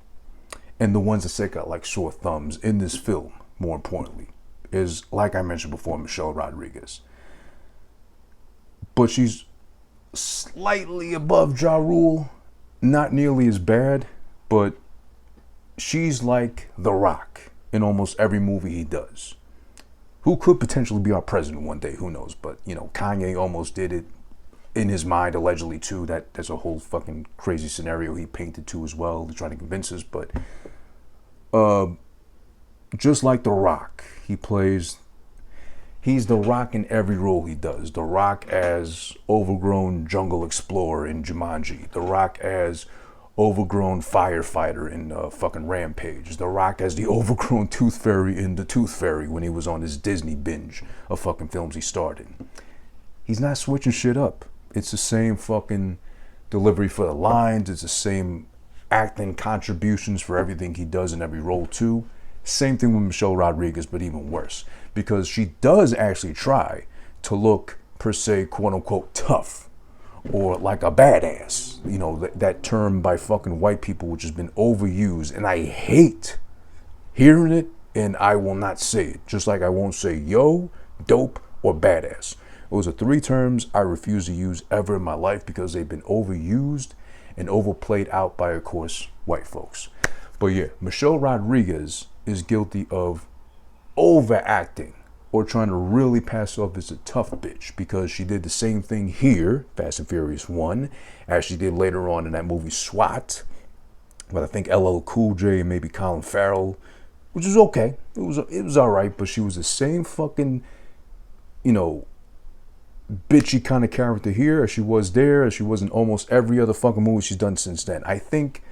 and the ones that stick out like sore thumbs in this film, more importantly, is, like I mentioned before, Michelle Rodriguez. But she's slightly above Ja Rule. Not nearly as bad, but she's like The Rock in almost every movie he does. Who could potentially be our president one day, who knows? But, Kanye almost did it in his mind, allegedly, too. That's a whole fucking crazy scenario he painted too as well, to try to convince us. But just like The Rock, he's The Rock in every role he does. The Rock as overgrown jungle explorer in Jumanji. The Rock as overgrown firefighter in fucking Rampage. The Rock as the overgrown Tooth Fairy in The Tooth Fairy when he was on his Disney binge of fucking films he starred in. He's not switching shit up. It's the same fucking delivery for the lines. It's the same acting contributions for everything he does in every role too. Same thing with Michelle Rodriguez, but even worse. Because she does actually try to look, per se, quote unquote, tough. Or like a badass. You know, that term by fucking white people, which has been overused. And I hate hearing it, and I will not say it. Just like I won't say yo, dope, or badass. Those are 3 terms I refuse to use ever in my life because they've been overused and overplayed out by, of course, white folks. But yeah, Michelle Rodriguez is guilty of overacting or trying to really pass off as a tough bitch because she did the same thing here, Fast and Furious 1, as she did later on in that movie SWAT, but I think LL Cool J and maybe Colin Farrell, which was okay. It was all right, but she was the same fucking, you know, bitchy kind of character here as she was there, as she was in almost every other fucking movie she's done since then. I think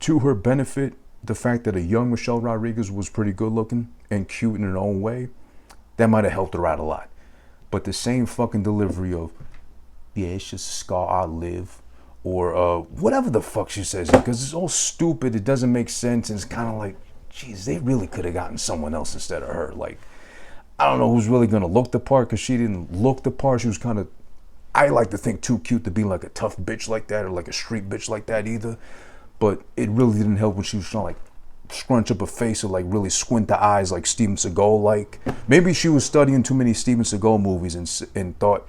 to her benefit, the fact that a young Michelle Rodriguez was pretty good looking and cute in her own way, that might have helped her out a lot. But the same fucking delivery of, yeah, it's just a scar I live, or whatever the fuck she says, because it's all stupid, it doesn't make sense, and it's kind of like, geez, they really could have gotten someone else instead of her. Like, I don't know who's really going to look the part, because she didn't look the part. She was kind of, I like to think, too cute to be like a tough bitch like that, or like a street bitch like that either. But it really didn't help when she was trying to like scrunch up her face or like really squint the eyes like Steven Seagal like. Maybe she was studying too many Steven Seagal movies and thought,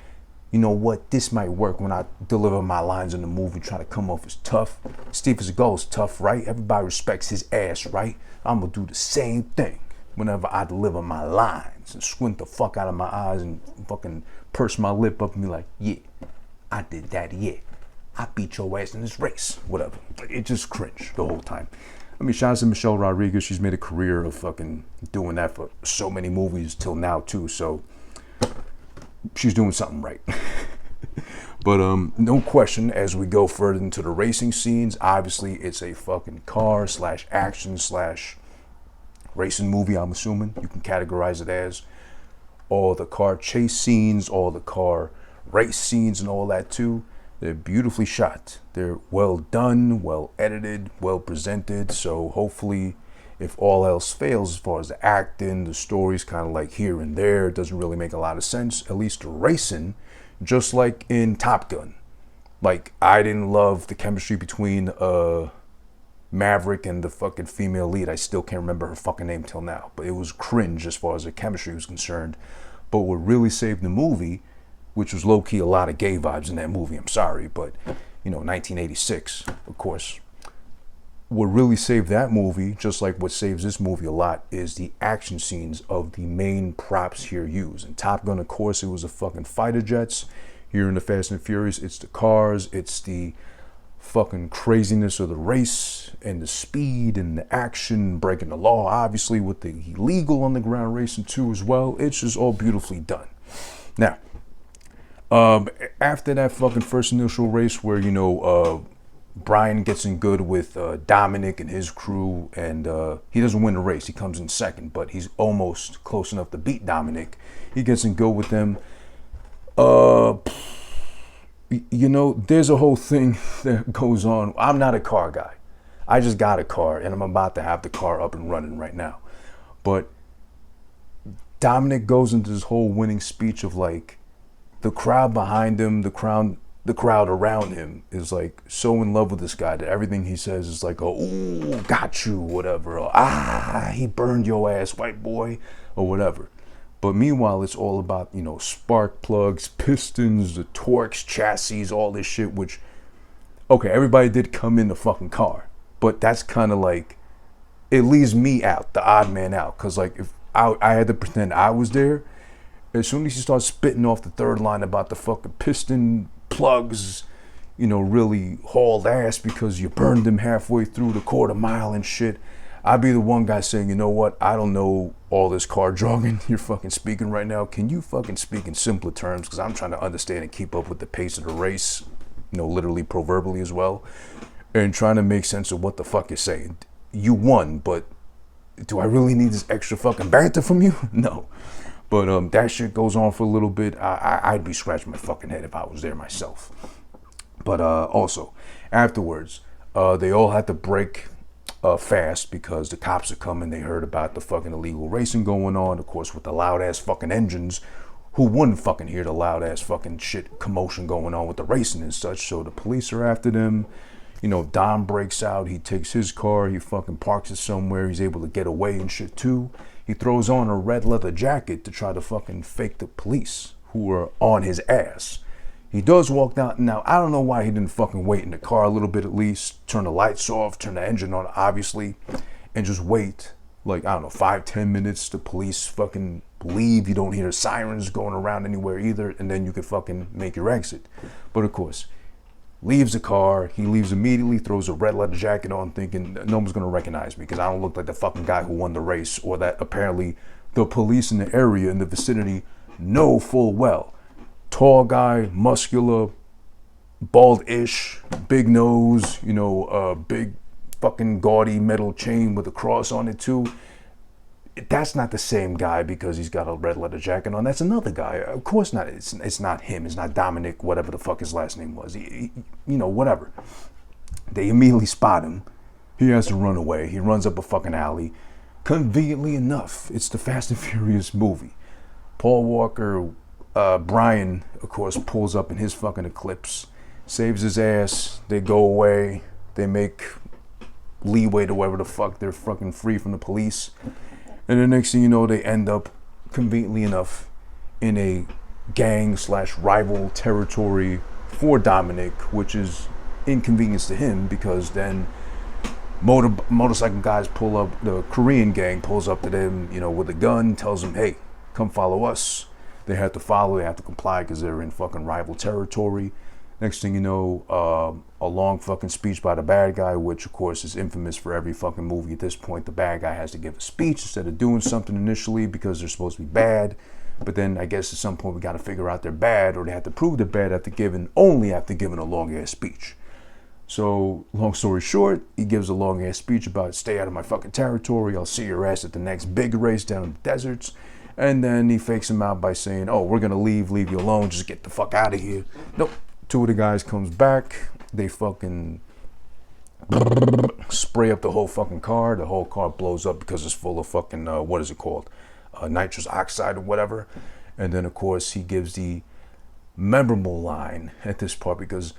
you know what, this might work when I deliver my lines in the movie, try to come off as tough. Steven Seagal's tough, right? Everybody respects his ass, right? I'm gonna do the same thing whenever I deliver my lines and squint the fuck out of my eyes and fucking purse my lip up and be like, yeah, I did that, yeah. I beat your ass in this race, whatever. It just cringe the whole time. I mean, shout out to Michelle Rodriguez. She's made a career of fucking doing that for so many movies till now too. So she's doing something right. But no question, as we go further into the racing scenes, obviously it's a fucking car / action / racing movie, I'm assuming. You can categorize it as. All the car chase scenes, all the car race scenes and all that too. They're beautifully shot. They're well done, well edited, well presented. So hopefully, if all else fails as far as the acting, the story's kind of like here and there, it doesn't really make a lot of sense. At least the racing, just like in Top Gun. Like, I didn't love the chemistry between Maverick and the fucking female lead. I still can't remember her fucking name till now. But it was cringe as far as the chemistry was concerned. But what really saved the movie, which was low-key a lot of gay vibes in that movie, I'm sorry, but, you know, 1986, of course. What really saved that movie, just like what saves this movie a lot, is the action scenes of the main props here used. In Top Gun, of course, it was the fucking fighter jets. Here in the Fast and Furious, it's the cars, it's the fucking craziness of the race, and the speed, and the action, breaking the law, obviously, with the illegal underground racing too as well. It's just all beautifully done. Now, after that fucking first initial race where, you know, Brian gets in good with Dominic and his crew, and he doesn't win the race. He comes in second, but he's almost close enough to beat Dominic. He gets in good with them. You know, there's a whole thing that goes on. I'm not a car guy. I just got a car, and I'm about to have the car up and running right now. But Dominic goes into this whole winning speech of like, the crowd behind him, the crowd around him is like so in love with this guy that everything he says is like, oh, ooh, got you, whatever, or he burned your ass, white boy, or whatever. But meanwhile, it's all about, you know, spark plugs, pistons, the torques, chassis, all this shit, which, okay, everybody did come in the fucking car, but that's kind of like, it leaves me out, the odd man out, because like if I had to pretend I was there, as soon as you start spitting off the third line about the fucking piston plugs, you know, really hauled ass because you burned them halfway through the quarter mile and shit, I'd be the one guy saying, you know what, I don't know all this car jargon you're fucking speaking right now. Can you fucking speak in simpler terms? Because I'm trying to understand and keep up with the pace of the race, you know, literally proverbially as well. and trying to make sense of what the fuck you're saying. You won, but do I really need this extra fucking banter from you? No. But that shit goes on for a little bit. I'd be scratching my fucking head if I was there myself. But also, afterwards, they all had to break fast because the cops are coming. They heard about the fucking illegal racing going on, of course, with the loud ass fucking engines. Who wouldn't fucking hear the loud ass fucking shit commotion going on with the racing and such? So the police are after them. You know, Dom breaks out. He takes his car. He fucking parks it somewhere. He's able to get away and shit too. He throws on a red leather jacket to try to fucking fake the police who are on his ass. He does walk down. Now, I don't know why he didn't fucking wait in the car a little bit at least. Turn the lights off. Turn the engine on, obviously. And just wait, like, I don't know, 5-10 minutes. The police fucking leave. You don't hear the sirens going around anywhere either. And then you could fucking make your exit. But, of course, leaves the car. He leaves immediately, throws a red leather jacket on, thinking no one's going to recognize me because I don't look like the fucking guy who won the race, or that apparently the police in the area, in the vicinity, know full well. Tall guy, muscular, bald-ish, big nose, you know, big fucking gaudy metal chain with a cross on it too. That's not the same guy because he's got a red leather jacket on. That's another guy. Of course not. It's not him. It's not Dominic, whatever the fuck his last name was. You know, whatever. They immediately spot him. He has to run away. He runs up a fucking alley. Conveniently enough, it's the Fast and Furious movie. Paul Walker, Brian, of course, pulls up in his fucking Eclipse, saves his ass. They go away. They make leeway to wherever the fuck they're fucking free from the police. And the next thing you know, they end up, conveniently enough, in a gang/rival territory for Dominic, which is inconvenience to him because then motorcycle guys pull up, the Korean gang pulls up to them, you know, with a gun, tells them, hey, come follow us. They have to follow, they have to comply because they're in fucking rival territory. Next thing you know, a long fucking speech by the bad guy, which of course is infamous for every fucking movie at this point. The bad guy has to give a speech instead of doing something initially because they're supposed to be bad. But then I guess at some point we got to figure out they're bad, or they have to prove they're bad only after giving a long ass speech. So long story short, he gives a long ass speech about stay out of my fucking territory. I'll see your ass at the next big race down in the deserts. And then he fakes him out by saying, oh, we're going to leave you alone. Just get the fuck out of here. Nope. Two of the guys comes back. They fucking spray up the whole fucking car. The whole car blows up because it's full of fucking, what is it called? Nitrous oxide or whatever. And then, of course, he gives the memorable line at this part because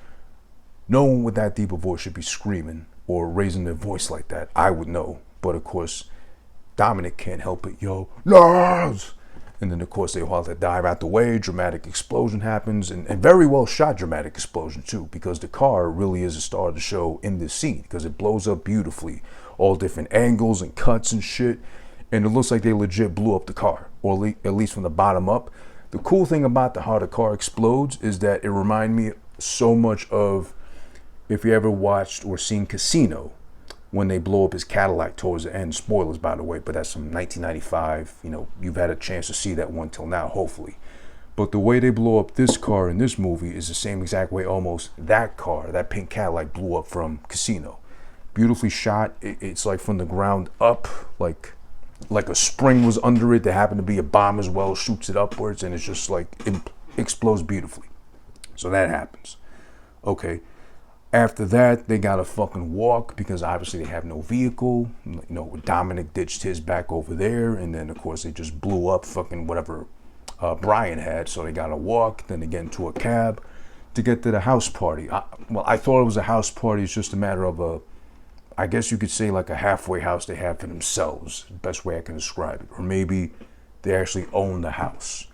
no one with that deep a voice should be screaming or raising their voice like that. I would know. But, of course, Dominic can't help it. Yo, Lars! And then, of course, they all have to dive out the way. Dramatic explosion happens. And very well shot dramatic explosion, too, because the car really is the star of the show in this scene because it blows up beautifully. All different angles and cuts and shit. And it looks like they legit blew up the car, or at least from the bottom up. The cool thing about how the car explodes is that it reminds me so much of, if you ever watched or seen Casino, when they blow up his Cadillac towards the end. Spoilers, by the way, but that's from 1995. You know, you've had a chance to see that one till now, hopefully. But the way they blow up this car in this movie is the same exact way almost that car, that pink Cadillac, blew up from Casino. Beautifully shot. It's like from the ground up, like a spring was under it. There happened to be a bomb as well, shoots it upwards, and it's just like it explodes beautifully. So that happens. Okay. After that, they gotta fucking walk because obviously they have no vehicle. You know, Dominic ditched his back over there, and then of course they just blew up fucking whatever Brian had. So they gotta walk. Then they get into a cab to get to the house party. I thought it was a house party. It's just a matter of I guess you could say like a halfway house they have for themselves. Best way I can describe it. Or maybe they actually own the house.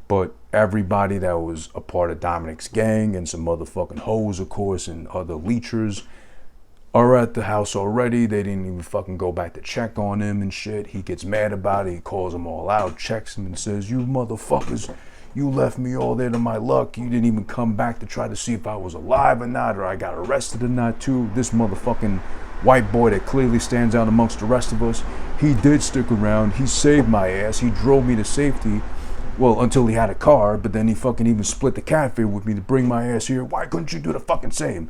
But everybody that was a part of Dominic's gang and some motherfucking hoes, of course, and other leechers are at the house already. They didn't even fucking go back to check on him and shit. He gets mad about it. He calls them all out, checks them and says, you motherfuckers, you left me all there to my luck. You didn't even come back to try to see if I was alive or not, or I got arrested or not too. This motherfucking white boy that clearly stands out amongst the rest of us, he did stick around. He saved my ass. He drove me to safety. Well, until he had a car, but then he fucking even split the cat fare with me to bring my ass here. Why couldn't you do the fucking same?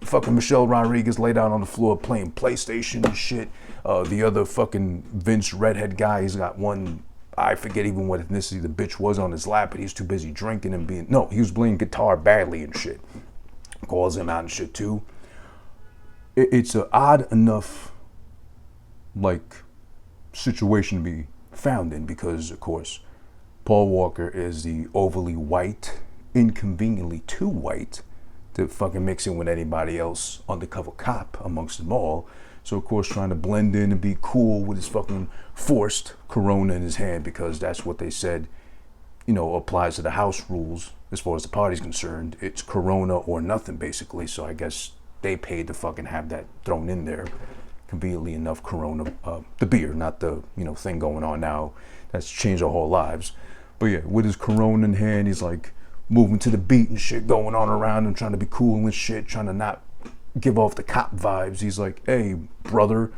Fucking Michelle Rodriguez laid out on the floor playing PlayStation and shit. The other fucking Vince redhead guy, he's got one, I forget even what ethnicity the bitch was, on his lap, but he's too busy drinking and being, no, he was playing guitar badly and shit. Calls him out and shit too. It's an odd enough, like, situation to be found in because, of course, Paul Walker is the overly white, inconveniently too white to fucking mix in with anybody else undercover cop amongst them all. So, of course, trying to blend in and be cool with his fucking forced Corona in his hand because that's what they said, you know, applies to the house rules as far as the party's concerned. It's Corona or nothing, basically. So I guess they paid to fucking have that thrown in there. Conveniently enough, Corona, the beer, not the, you know, thing going on now that's changed our whole lives. But yeah, with his Corona in hand, he's like moving to the beat and shit going on around him, trying to be cool and shit, trying to not give off the cop vibes. He's like, hey, brother,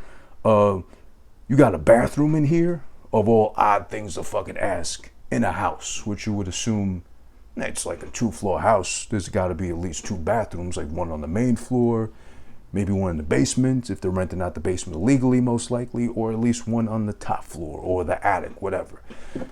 you got a bathroom in here? Of all odd things to fucking ask in a house, which you would assume it's like a 2-floor house. There's got to be at least 2 bathrooms, like one on the main floor, maybe one in the basement, if they're renting out the basement illegally, most likely, or at least one on the top floor or the attic, whatever.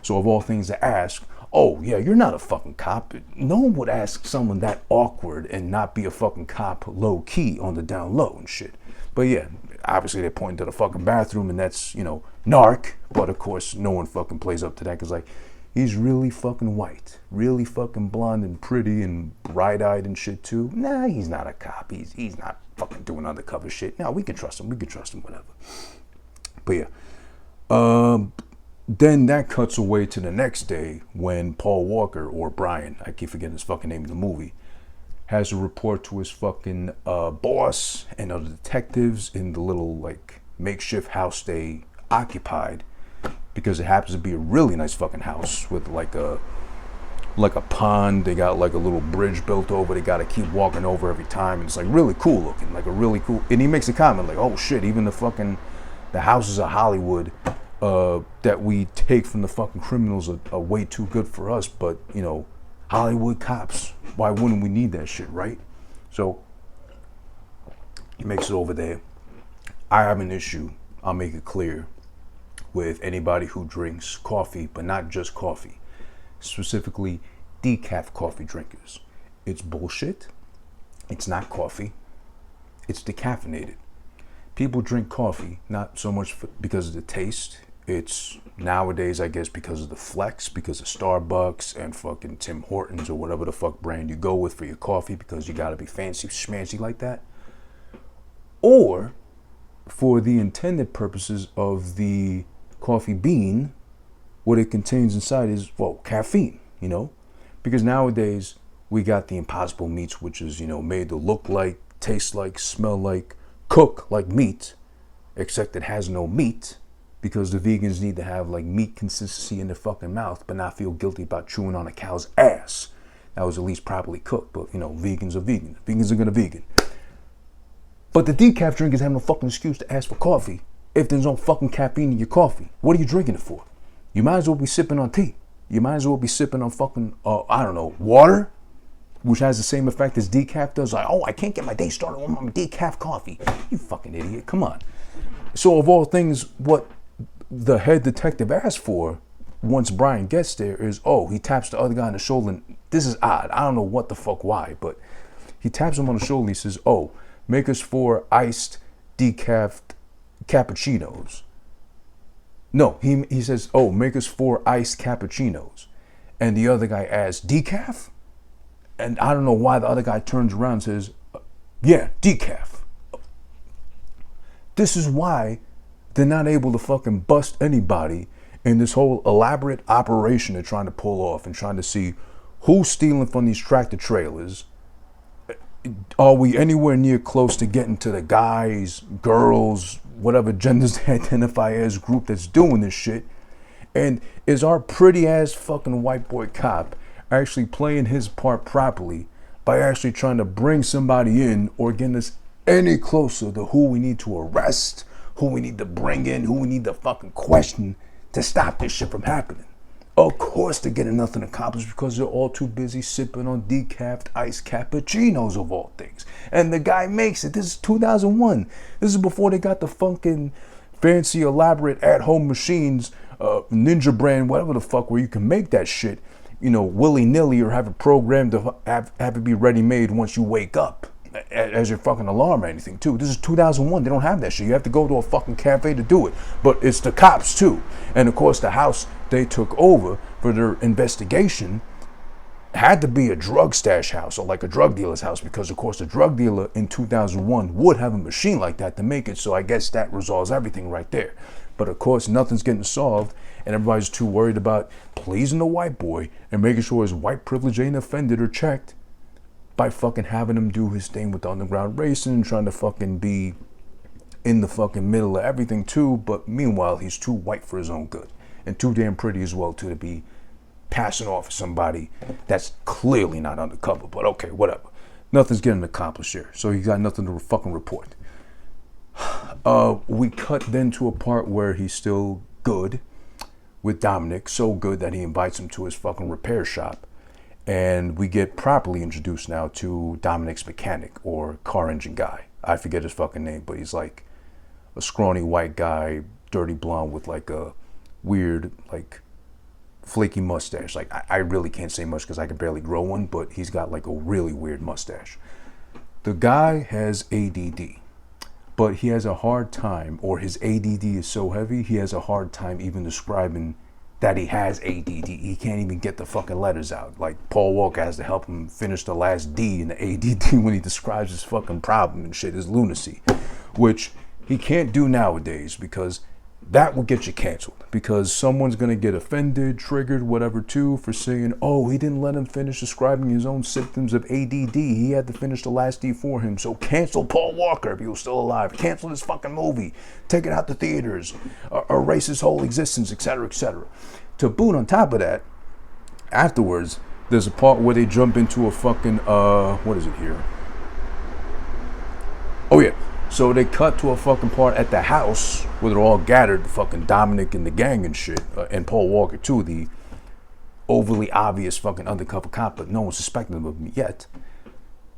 So of all things to ask, oh, yeah, you're not a fucking cop. No one would ask someone that awkward and not be a fucking cop low-key on the down low and shit. But yeah, obviously they're pointing to the fucking bathroom, and that's, you know, narc. But of course, no one fucking plays up to that because, like, he's really fucking white, really fucking blonde and pretty and bright-eyed and shit too. Nah, he's not a cop. He's not fucking doing undercover shit. No, we can trust him. We can trust him, whatever. But yeah. Then that cuts away to the next day when Paul Walker, or Brian, I keep forgetting his fucking name in the movie, has a report to his fucking boss and other detectives in the little, like, makeshift house they occupied, because it happens to be a really nice fucking house with like a pond. They got like a little bridge built over. They got to keep walking over every time. And it's like really cool looking, like a really cool. And he makes a comment like, oh shit, even the houses of Hollywood that we take from the fucking criminals are way too good for us. But, you know, Hollywood cops, why wouldn't we need that shit, right? So he makes it over there. I have an issue, I'll make it clear, with anybody who drinks coffee, but not just coffee, specifically decaf coffee drinkers. It's bullshit. It's not coffee. It's decaffeinated. People drink coffee not so much because of the taste. It's nowadays, I guess, because of the flex, because of Starbucks and fucking Tim Hortons or whatever the fuck brand you go with for your coffee, because you gotta be fancy schmancy like that. Or for the intended purposes of the coffee bean, what it contains inside is, well, caffeine, you know? Because nowadays we got the impossible meats, which is, you know, made to look like, taste like, smell like, cook like meat, except it has no meat, because the vegans need to have like meat consistency in their fucking mouth, but not feel guilty about chewing on a cow's ass that was at least properly cooked. But, you know, vegans are vegans. Vegans are gonna vegan. But the decaf drinkers have no fucking excuse to ask for coffee if there's no fucking caffeine in your coffee. What are you drinking it for? You might as well be sipping on tea. You might as well be sipping on fucking, I don't know, water, which has the same effect as decaf does. Like, oh, I can't get my day started on my decaf coffee. You fucking idiot. Come on. So of all things, what the head detective asked for once Brian gets there is, oh, he taps the other guy on the shoulder. And this is odd. I don't know what the fuck why, but he taps him on the shoulder and he says, oh, make us 4 iced decaf cappuccinos. No, he says, oh, make us 4 iced cappuccinos. And the other guy asks, decaf? And I don't know why the other guy turns around and says, yeah, decaf. This is why they're not able to fucking bust anybody in this whole elaborate operation they're trying to pull off and trying to see who's stealing from these tractor trailers. Are we anywhere near close to getting to the guys, girls, whatever genders they identify as group that's doing this shit? And is our pretty ass fucking white boy cop actually playing his part properly by actually trying to bring somebody in or getting us any closer to who we need to arrest, who we need to bring in, who we need to fucking question to stop this shit from happening? Of course they're getting nothing accomplished because they're all too busy sipping on decaf iced cappuccinos of all things. And the guy makes it. This is 2001. This is before they got the fucking fancy, elaborate at-home machines, Ninja brand, whatever the fuck, where you can make that shit, willy-nilly, or have it programmed to have it be ready-made once you wake up as your fucking alarm or anything too. This is 2001. They don't have that shit. You have to go to a fucking cafe to do it. But it's the cops too. And of course the house they took over for their investigation had to be a drug stash house or like a drug dealer's house, because of course the drug dealer in 2001 would have a machine like that to make it. So I guess that resolves everything right there. But of course nothing's getting solved, and everybody's too worried about pleasing the white boy and making sure his white privilege ain't offended or checked by fucking having him do his thing with the underground racing, trying to fucking be in the fucking middle of everything too. But meanwhile, he's too white for his own good, and too damn pretty as well too, to be passing off as somebody that's clearly not undercover. But okay, whatever. Nothing's getting accomplished here, so he got nothing to fucking report. We cut then to a part where he's still good with Dominic, so good that he invites him to his fucking repair shop. And we get properly introduced now to Dominic's mechanic, or car engine guy. I forget his fucking name, but he's like a scrawny white guy, dirty blonde with like a weird, like flaky mustache. Like I really can't say much because I can barely grow one, but he's got like a really weird mustache. The guy has ADD, but he has a hard time, or his ADD is so heavy, he has a hard time even describing that he has ADD. He can't even get the fucking letters out. Like Paul Walker has to help him finish the last D in the ADD when he describes his fucking problem and shit, his lunacy, which he can't do nowadays because that will get you canceled, because someone's going to get offended, triggered, whatever too, for saying, oh, he didn't let him finish describing his own symptoms of ADD. He had to finish the last D for him. So cancel Paul Walker if he was still alive. Cancel this fucking movie. Take it out the theaters. Erase his whole existence, etc., etc. To boot on top of that, afterwards, there's a part where they jump into a fucking, what is it here? Oh yeah. So they cut to a fucking part at the house where they're all gathered, fucking Dominic and the gang and shit, and Paul Walker too, the overly obvious fucking undercover cop, but no one's suspecting of him yet.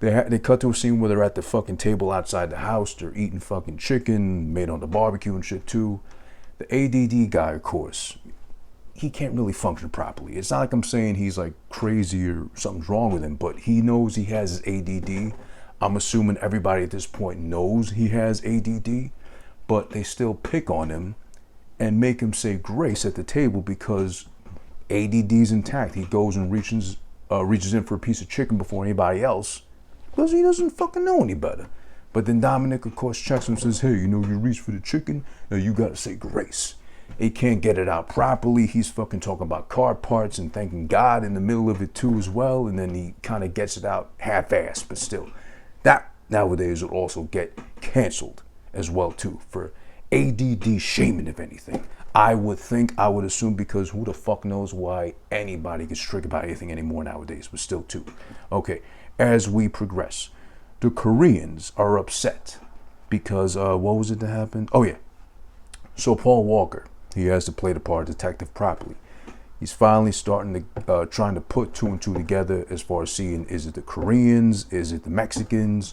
They cut to a scene where they're at the fucking table outside the house. They're eating fucking chicken made on the barbecue and shit too. The ADD guy, of course, he can't really function properly. It's not like I'm saying he's like crazy or something's wrong with him, but he knows he has his ADD. I'm assuming everybody at this point knows he has ADD, but they still pick on him and make him say grace at the table because ADD's intact. He goes and reaches in for a piece of chicken before anybody else because he doesn't fucking know any better. But then Dominic, of course, checks him and says, hey, you reach for the chicken, now you gotta say grace. He can't get it out properly. He's fucking talking about car parts and thanking God in the middle of it too as well, and then he kind of gets it out half-assed, but still. That nowadays would also get canceled as well too for ADD shaming, if anything. I would assume, because who the fuck knows why anybody gets triggered by anything anymore nowadays, but still too. Okay, as we progress, the Koreans are upset because, what was it that happened? Oh yeah, so Paul Walker, he has to play the part of detective properly. He's finally starting to, trying to put two and two together as far as seeing, is it the Koreans? Is it the Mexicans?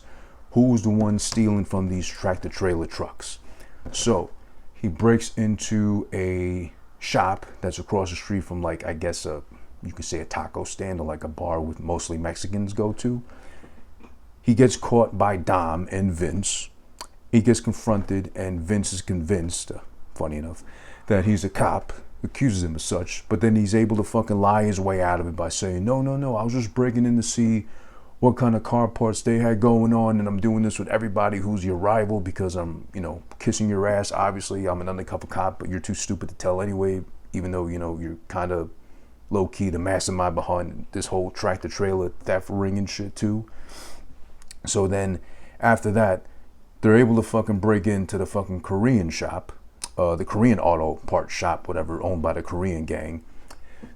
Who's the one stealing from these tractor trailer trucks? So he breaks into a shop that's across the street from, like, I guess, you could say a taco stand or like a bar with mostly Mexicans go to. He gets caught by Dom and Vince. He gets confronted and Vince is convinced, funny enough, that he's a cop, accuses him of such, but then he's able to fucking lie his way out of it by saying, no, I was just breaking in to see what kind of car parts they had going on, and I'm doing this with everybody who's your rival because I'm, kissing your ass. Obviously, I'm an undercover cop, but you're too stupid to tell anyway, even though, you're kind of low-key the mastermind behind this whole tractor trailer theft ring and shit too. So then, after that, they're able to fucking break into the fucking Korean shop, the Korean auto parts shop, whatever, owned by the Korean gang.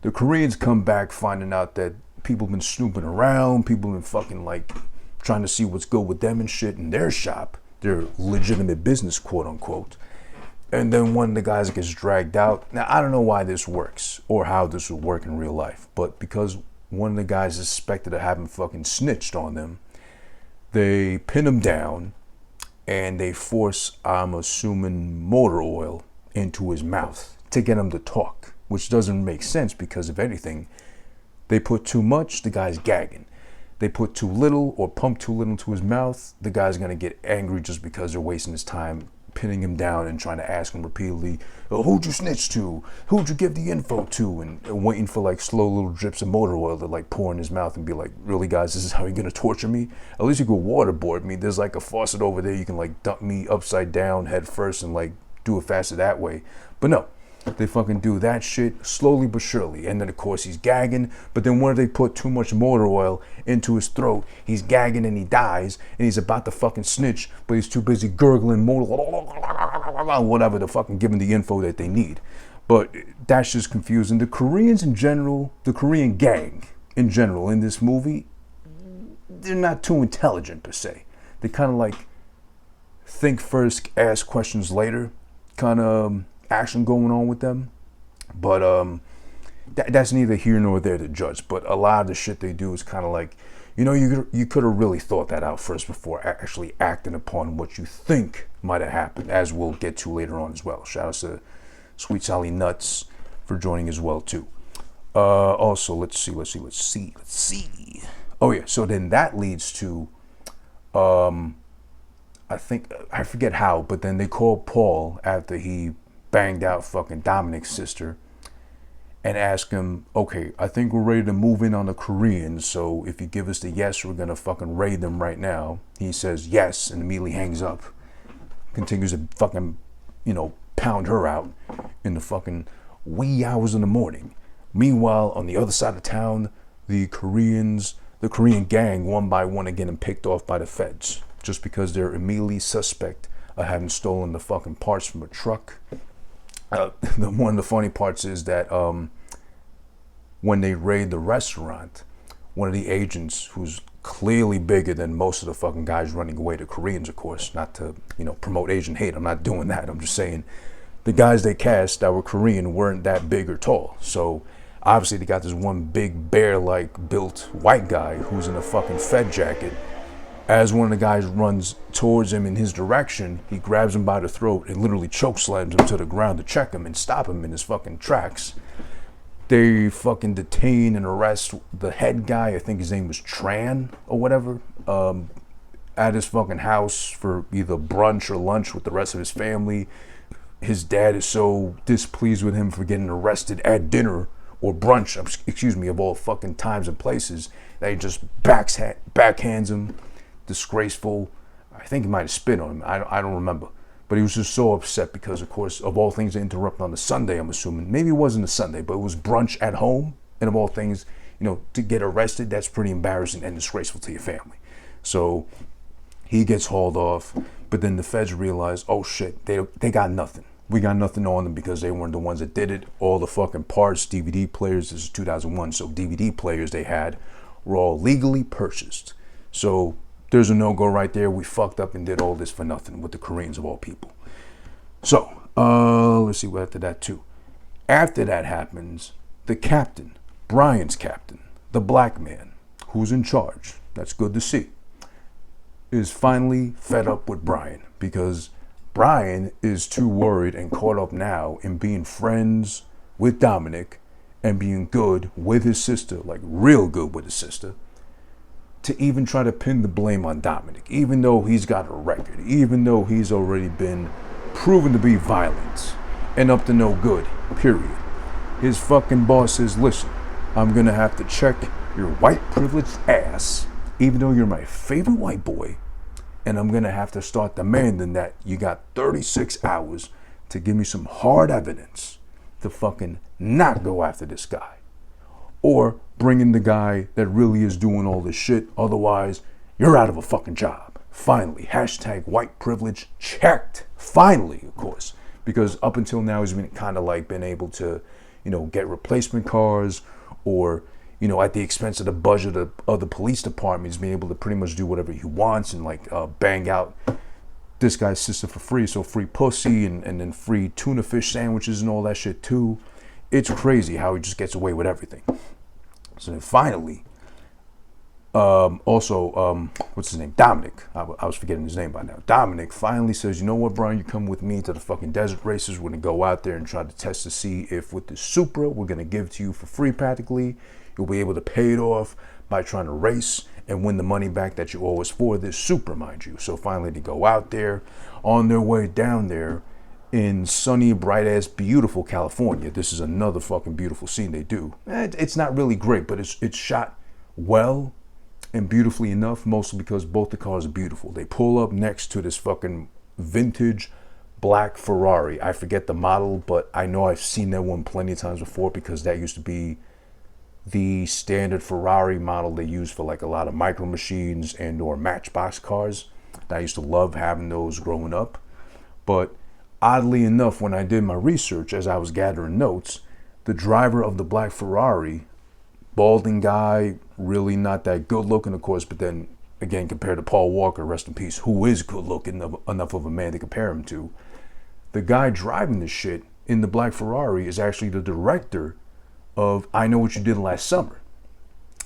The Koreans come back finding out that people have been snooping around, people have been fucking like trying to see what's good with them and shit in their shop, their legitimate business, quote unquote. And then one of the guys gets dragged out. Now, I don't know why this works or how this would work in real life, but because one of the guys is suspected of having fucking snitched on them, they pin him down and they force, I'm assuming, motor oil into his mouth to get him to talk, which doesn't make sense because, if anything, they put too much, the guy's gagging. They put too little or pump too little into his mouth, the guy's going to get angry just because they're wasting his time pinning him down and trying to ask him repeatedly, who'd you snitch to? Who'd you give the info to? And waiting for like slow little drips of motor oil to like pour in his mouth and be like, really guys, this is how you're gonna torture me? At least you could waterboard me. There's like a faucet over there. You can like dump me upside down head first and like do it faster that way. But no, they fucking do that shit slowly but surely. And then of course he's gagging, but then when they put too much motor oil into his throat, he's gagging and he dies, and he's about to fucking snitch, but he's too busy gurgling motor, whatever, to fucking give him the info that they need. But that's just confusing. The Koreans in general, the Korean gang in general in this movie, they're not too intelligent per se. They kind of like think first, ask questions later, kind of action going on with them. But that's neither here nor there to judge. But a lot of the shit they do is kind of like, you know, you could have really thought that out first before actually acting upon what you think might have happened, as we'll get to later on as well. Shout out to Sweet Sally Nuts for joining as well too. Also, let's see. Oh yeah, so then that leads to, I forget how, but then they call Paul after he banged out fucking Dominic's sister and ask him, okay, I think we're ready to move in on the Koreans, so if you give us the yes, we're gonna fucking raid them right now. He says yes and immediately hangs up. Continues to fucking, pound her out in the fucking wee hours in the morning. Meanwhile, on the other side of town, the Korean gang, one by one, are getting picked off by the feds just because they're immediately suspect of having stolen the fucking parts from a truck. One of the funny parts is that when they raid the restaurant, one of the agents, who's clearly bigger than most of the fucking guys running away, the Koreans, of course, not to promote Asian hate, I'm not doing that, I'm just saying the guys they cast that were Korean weren't that big or tall. So obviously they got this one big bear-like built white guy who's in a fucking Fed jacket. As one of the guys runs towards him in his direction, he grabs him by the throat and literally chokeslams him to the ground to check him and stop him in his fucking tracks. They fucking detain and arrest the head guy, I think his name was Tran or whatever, at his fucking house for either brunch or lunch with the rest of his family. His dad is so displeased with him for getting arrested at dinner or brunch, of all fucking times and places, that he just backhands him. Disgraceful. I think he might have spit on him. I don't remember. But he was just so upset because, of course, of all things, they interrupt on a Sunday, I'm assuming. Maybe it wasn't a Sunday, but it was brunch at home. And of all things, to get arrested, that's pretty embarrassing and disgraceful to your family. So he gets hauled off. But then the feds realize, oh shit, they got nothing. We got nothing on them because they weren't the ones that did it. All the fucking parts, DVD players, this is 2001, so DVD players they had were all legally purchased. So there's a no-go right there. We fucked up and did all this for nothing with the Koreans of all people. So, let's see what after that too. After that happens, the captain, Brian's captain, the black man, who's in charge, that's good to see, is finally fed up with Brian because Brian is too worried and caught up now in being friends with Dominic and being good with his sister, like real good with his sister, to even try to pin the blame on Dominic, even though he's got a record, even though he's already been proven to be violent and up to no good, period. His fucking boss says, listen, I'm gonna have to check your white privileged ass, even though you're my favorite white boy, and I'm gonna have to start demanding that you got 36 hours to give me some hard evidence to fucking not go after this guy. Or bring in the guy that really is doing all this shit. Otherwise, you're out of a fucking job. Finally, hashtag white privilege checked. Finally, of course. Because up until now, he's been kind of like been able to, get replacement cars or, at the expense of the budget of the police department, he's been able to pretty much do whatever he wants and like bang out this guy's sister for free. So free pussy and then free tuna fish sandwiches and all that shit too. It's crazy how he just gets away with everything. So then finally, what's his name? Dominic. I was forgetting his name by now. Dominic finally says, you know what, Brian, you come with me to the fucking desert races. We're going to go out there and try to test to see if with the Supra we're going to give to you for free practically, you'll be able to pay it off by trying to race and win the money back that you owe us for this Supra, mind you. So finally they go out there on their way down there in sunny, bright-ass, beautiful California. This is another fucking beautiful scene they do. It's not really great, but it's shot well and beautifully enough, mostly because both the cars are beautiful. They pull up next to this fucking vintage black Ferrari. I forget the model, but I know I've seen that one plenty of times before because that used to be the standard Ferrari model they use for like a lot of micro machines and or Matchbox cars. I used to love having those growing up. But oddly enough, when I did my research as I was gathering notes, the driver of the black Ferrari, balding guy, really not that good looking, of course, but then again, compared to Paul Walker, rest in peace, who is good looking enough of a man to compare him to, the guy driving this shit in the black Ferrari is actually the director of I Know What You Did Last Summer.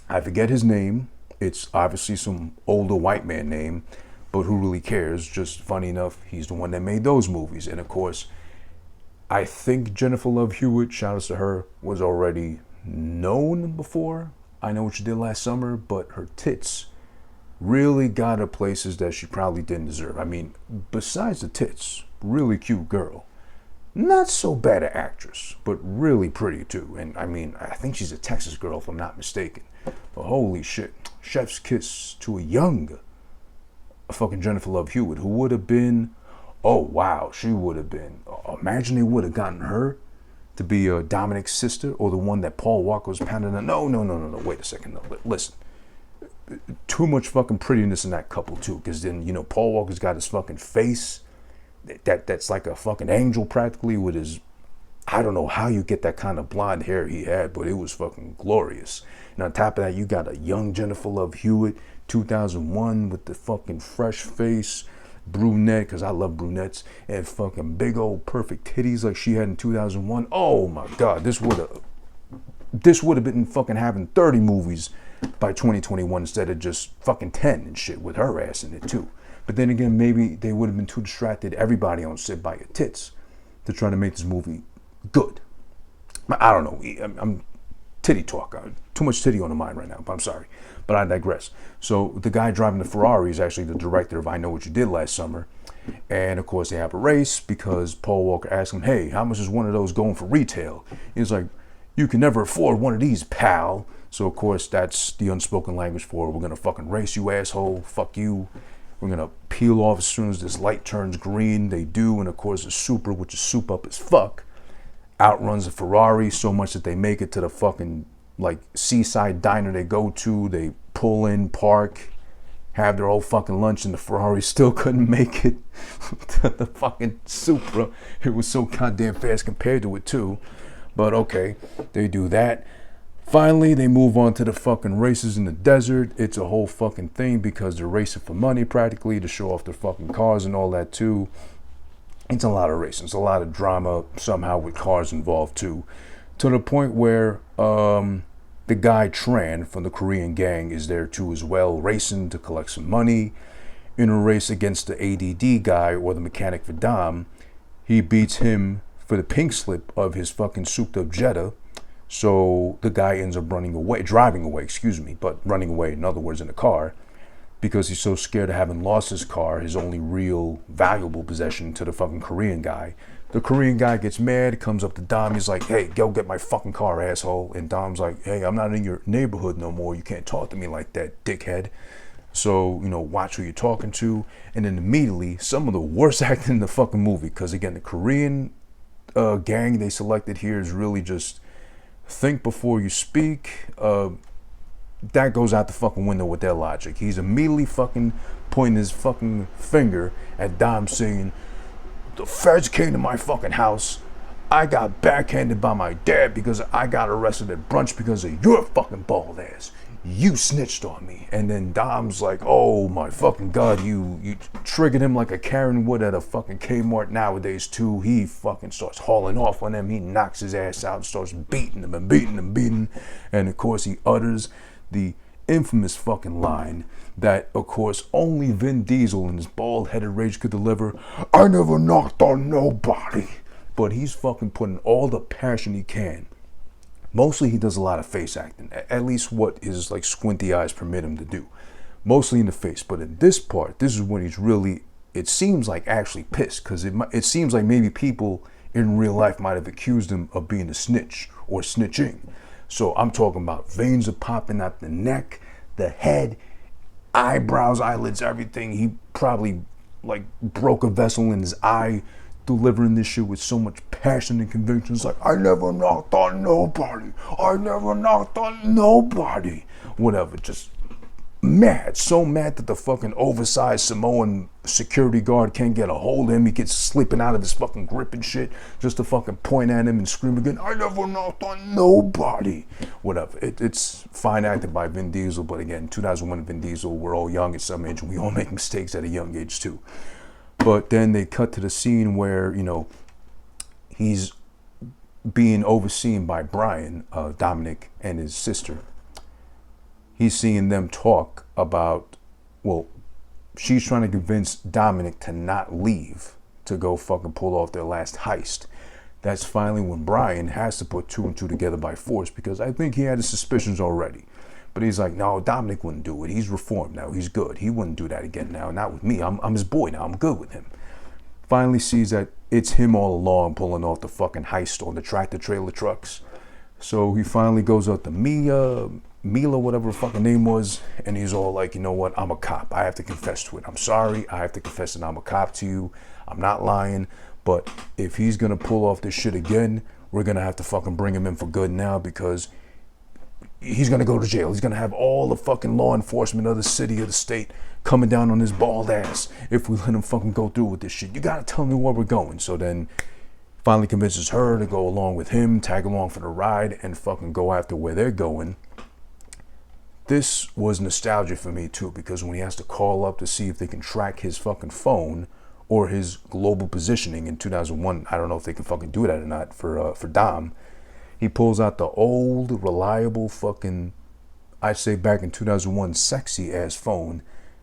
I forget his name. It's obviously some older white man name, but who really cares? Just funny enough, he's the one that made those movies. And of course, I think Jennifer Love Hewitt, shout out to her, was already known before I Know What You Did Last Summer, but her tits really got her places that she probably didn't deserve. I mean, besides the tits, really cute girl. Not so bad an actress, but really pretty too. And I mean, I think she's a Texas girl if I'm not mistaken. But holy shit, chef's kiss to a young fucking Jennifer Love Hewitt, who would have been, oh wow, she would have been, imagine they would have gotten her to be Dominic's sister or the one that Paul Walker was pounding on. No, wait a second, no, listen. Too much fucking prettiness in that couple too, because then, you know, Paul Walker's got his fucking face that's like a fucking angel practically with his, I don't know how you get that kind of blonde hair he had, but it was fucking glorious. And on top of that, you got a young Jennifer Love Hewitt, 2001, with the fucking fresh face, brunette, because I love brunettes, and fucking big old perfect titties like she had in 2001. Oh my God, this would have been fucking having 30 movies by 2021 instead of just fucking 10 and shit with her ass in it too. But then again, maybe they would have been too distracted, everybody on set, by your tits to try to make this movie good. I don't know. I'm titty talk. Too much titty on the mind right now, but I'm sorry. But I digress. So the guy driving the Ferrari is actually the director of I Know What You Did Last Summer. And of course they have a race because Paul Walker asked him, hey, how much is one of those going for retail? He's like, you can never afford one of these, pal. So of course that's the unspoken language for, we're gonna fucking race you, asshole, fuck you. We're gonna peel off as soon as this light turns green. They do, and of course the Supra, which is soup up as fuck, outruns the Ferrari so much that they make it to the fucking like seaside diner they go to. They pull in, park, have their whole fucking lunch, and the Ferrari still couldn't make it to the fucking Supra. It was so goddamn fast compared to it too. But okay, they do that. Finally, they move on to the fucking races in the desert. It's a whole fucking thing because they're racing for money practically to show off their fucking cars and all that too. It's a lot of racing. It's a lot of drama somehow with cars involved too. To the point where the guy Tran from the Korean gang is there too as well, racing to collect some money. In a race against the ADD guy or the mechanic for Dom, he beats him for the pink slip of his fucking souped up Jetta. So the guy ends up driving away, but running away, in other words, in the car, because he's so scared of having lost his car, his only real valuable possession, to the fucking Korean guy. The Korean guy gets mad, comes up to Dom, he's like, hey, go get my fucking car, asshole. And Dom's like, hey, I'm not in your neighborhood no more. You can't talk to me like that, dickhead. So, you know, watch who you're talking to. And then immediately, some of the worst acting in the fucking movie, because again, the Korean gang they selected here is really just think before you speak. That goes out the fucking window with their logic. He's immediately fucking pointing his fucking finger at Dom saying, the feds came to my fucking house. I got backhanded by my dad because I got arrested at brunch because of your fucking bald ass. you snitched on me. And then Dom's like, oh my fucking God, you triggered him like a Karen would at a fucking Kmart nowadays too. He fucking starts hauling off on him. He knocks his ass out and starts beating him and beating him, beating. And of course he utters the infamous fucking line that, of course, only Vin Diesel in his bald-headed rage could deliver. I never knocked on nobody. But he's fucking putting all the passion he can. Mostly he does a lot of face acting, at least what his like squinty eyes permit him to do. Mostly in the face, but in this part, this is when he's really, it seems like actually pissed, because it seems like maybe people in real life might have accused him of being a snitch or snitching. So I'm talking about veins are popping out the neck, the head, eyebrows, eyelids, everything. He probably like broke a vessel in his eye, delivering this shit with so much passion and conviction. It's like, I never knocked on nobody. I never knocked on nobody. Whatever, just mad. So mad that the fucking oversized Samoan security guard can't get a hold of him. He gets slipping out of his fucking grip and shit just to fucking point at him and scream again, I never knocked on nobody. Whatever. It's fine acted by Vin Diesel, but again, 2001 Vin Diesel, we're all young at some age and we all make mistakes at a young age too. But then they cut to the scene where, you know, he's being overseen by Brian, Dominic, and his sister. He's seeing them talk about, well, she's trying to convince Dominic to not leave to go fucking pull off their last heist. That's finally when Brian has to put two and two together by force, because I think he had his suspicions already. But he's like, no, Dominic wouldn't do it. He's reformed now. He's good. He wouldn't do that again now. Not with me. I'm his boy now. I'm good with him. Finally sees that it's him all along pulling off the fucking heist on the tractor trailer trucks. So he finally goes out to Mila, whatever her fucking name was, and he's all like, you know what? I'm a cop. I have to confess to it. I'm sorry. I have to confess that I'm a cop to you. I'm not lying. But if he's going to pull off this shit again, we're going to have to fucking bring him in for good now, because he's going to go to jail. He's going to have all the fucking law enforcement of the city or the state coming down on his bald ass if we let him fucking go through with this shit. You got to tell me where we're going. So then finally convinces her to go along with him, tag along for the ride, and fucking go after where they're going. This was nostalgia for me too, because when he has to call up to see if they can track his fucking phone or his global positioning in 2001, I don't know if they can fucking do that or not for Dom. He pulls out the old, reliable fucking, I'd say back in 2001, sexy ass phone,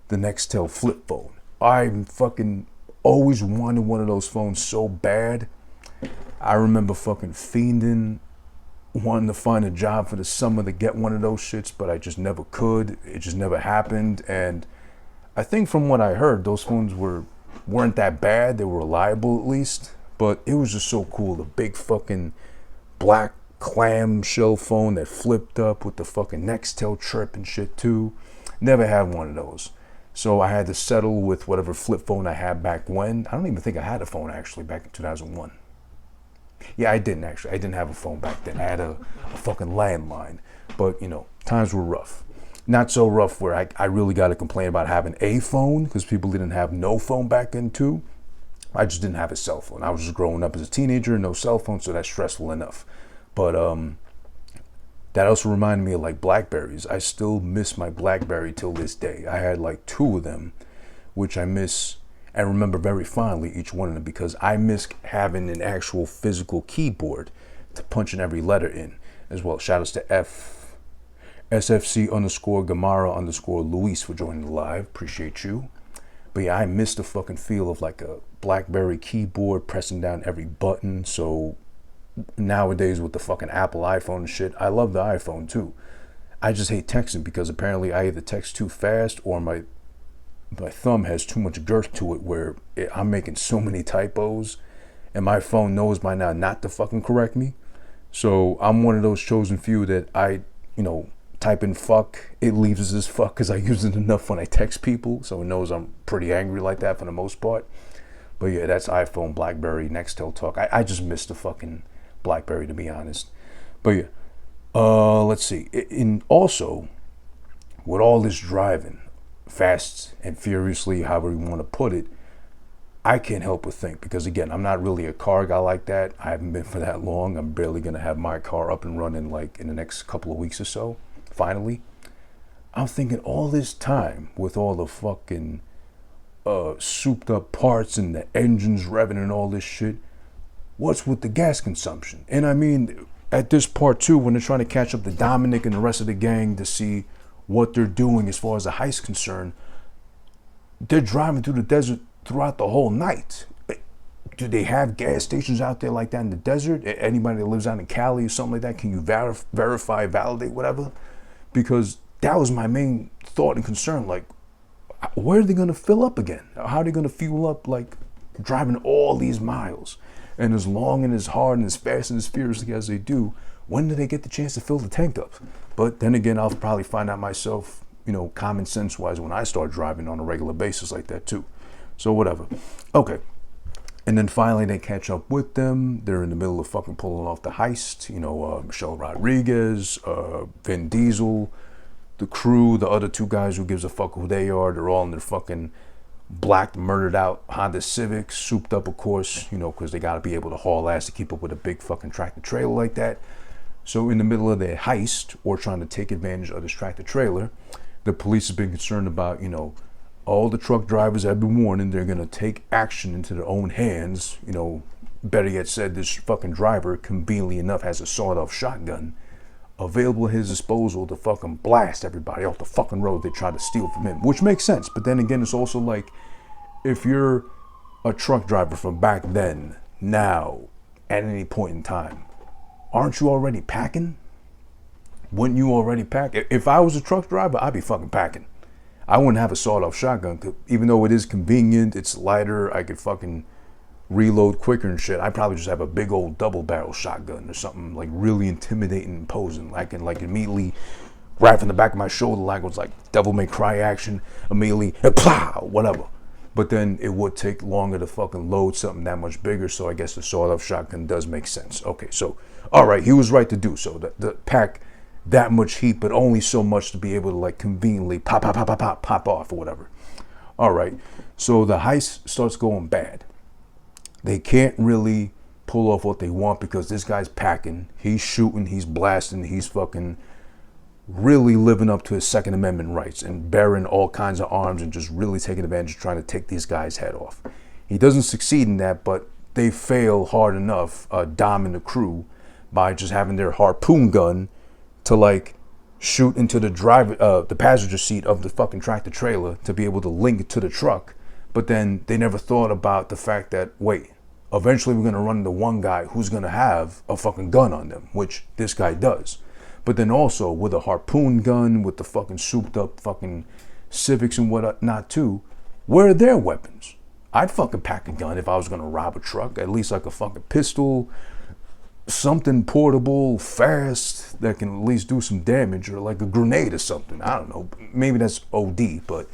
the Nextel flip phone. I fucking always wanted one of those phones so bad. I remember fucking fiending, wanting to find a job for the summer to get one of those shits, but I just never could. It just never happened. And I think from what I heard, those phones weren't that bad. They were reliable at least, but it was just so cool. The big fucking black clamshell phone that flipped up with the fucking Nextel chirp and shit too. Never had one of those. So I had to settle with whatever flip phone I had back when. I don't even think I had a phone actually back in 2001. Yeah, I didn't actually. I didn't have a phone back then. I had a fucking landline. But, you know, times were rough. Not so rough where I really got to complain about having a phone, because people didn't have no phone back then too. I just didn't have a cell phone. I was just growing up as a teenager, no cell phone, so that's stressful enough. But that also reminded me of like Blackberries. I still miss my Blackberry till this day. I had like two of them, which I miss and remember very fondly, each one of them, because I miss having an actual physical keyboard to punch in every letter in as well. Shout outs to SFC_Gamara_Luis for joining the live. Appreciate you. But yeah, I miss the fucking feel of like a Blackberry keyboard, pressing down every button. So nowadays with the fucking Apple iPhone and shit, I love the iPhone too. I just hate texting because apparently I either text too fast or my thumb has too much girth to it where I'm making so many typos and my phone knows by now not to fucking correct me. So I'm one of those chosen few that type in fuck, it leaves as fuck because I use it enough when I text people, so it knows I'm pretty angry like that for the most part. But yeah, that's iPhone, Blackberry, Nextel talk. I just miss the fucking Blackberry, to be honest. But yeah, let's see. And also, with all this driving, fast and furiously, however you want to put it, I can't help but think, because again, I'm not really a car guy like that. I haven't been for that long. I'm barely going to have my car up and running like in the next couple of weeks or so, finally. I'm thinking all this time with all the fucking souped up parts and the engines revving and all this shit, what's with the gas consumption? And I mean, at this part too, when they're trying to catch up to Dominic and the rest of the gang to see what they're doing as far as the heist concerned, they're driving through the desert throughout the whole night. Do they have gas stations out there like that in the desert? Anybody that lives out in Cali or something like that, can you verify, validate, whatever? Because that was my main thought and concern. Like, where are they going to fill up again? How are they going to fuel up, like, driving all these miles? And as long and as hard and as fast and as furiously as they do, when do they get the chance to fill the tank up? But then again, I'll probably find out myself, you know, common sense wise, when I start driving on a regular basis like that too. So whatever. Okay. And then finally they catch up with them. They're in the middle of fucking pulling off the heist. You know, Michelle Rodriguez, Vin Diesel, the crew, the other two guys who gives a fuck who they are. They're all in their fucking black, murdered out Honda Civics, souped up, of course, you know, because they got to be able to haul ass to keep up with a big fucking tractor trailer like that. So in the middle of their heist, or trying to take advantage of this tractor trailer, the police have been concerned about, you know, all the truck drivers have been warning they're going to take action into their own hands. You know, better yet said, this fucking driver, conveniently enough, has a sawed-off shotgun available at his disposal to fucking blast everybody off the fucking road they try to steal from him, which makes sense. But then again, it's also like, if you're a truck driver from back then, now, at any point in time, aren't you already packing? Wouldn't you already pack? If I was a truck driver, I'd be fucking packing. I wouldn't have a sawed-off shotgun, even though it is convenient, it's lighter, I could fucking reload quicker and shit. I'd probably just have a big old double-barrel shotgun or something like really intimidating and imposing. I can like immediately, right from the back of my shoulder, like it was like Devil May Cry action, immediately, plow, whatever. But then it would take longer to fucking load something that much bigger, so I guess the sawed-off shotgun does make sense. Okay, so, all right, he was right to do so. The pack that much heat, but only so much to be able to like conveniently pop off or whatever. All right, so the heist starts going bad. They can't really pull off what they want because this guy's packing, he's shooting, he's blasting, he's fucking really living up to his Second Amendment rights and bearing all kinds of arms and just really taking advantage of trying to take these guys' head off. He doesn't succeed in that, but they fail hard enough, Dom and the crew, by just having their harpoon gun to like shoot into the passenger seat of the fucking tractor trailer to be able to link it to the truck. But then they never thought about the fact that, wait, eventually we're going to run into one guy who's going to have a fucking gun on them, which this guy does. But then also with a harpoon gun, with the fucking souped up fucking Civics and whatnot too, where are their weapons? I'd fucking pack a gun if I was going to rob a truck, at least like a fucking pistol, something portable, fast, that can at least do some damage, or like a grenade or something. I don't know. Maybe that's OD, but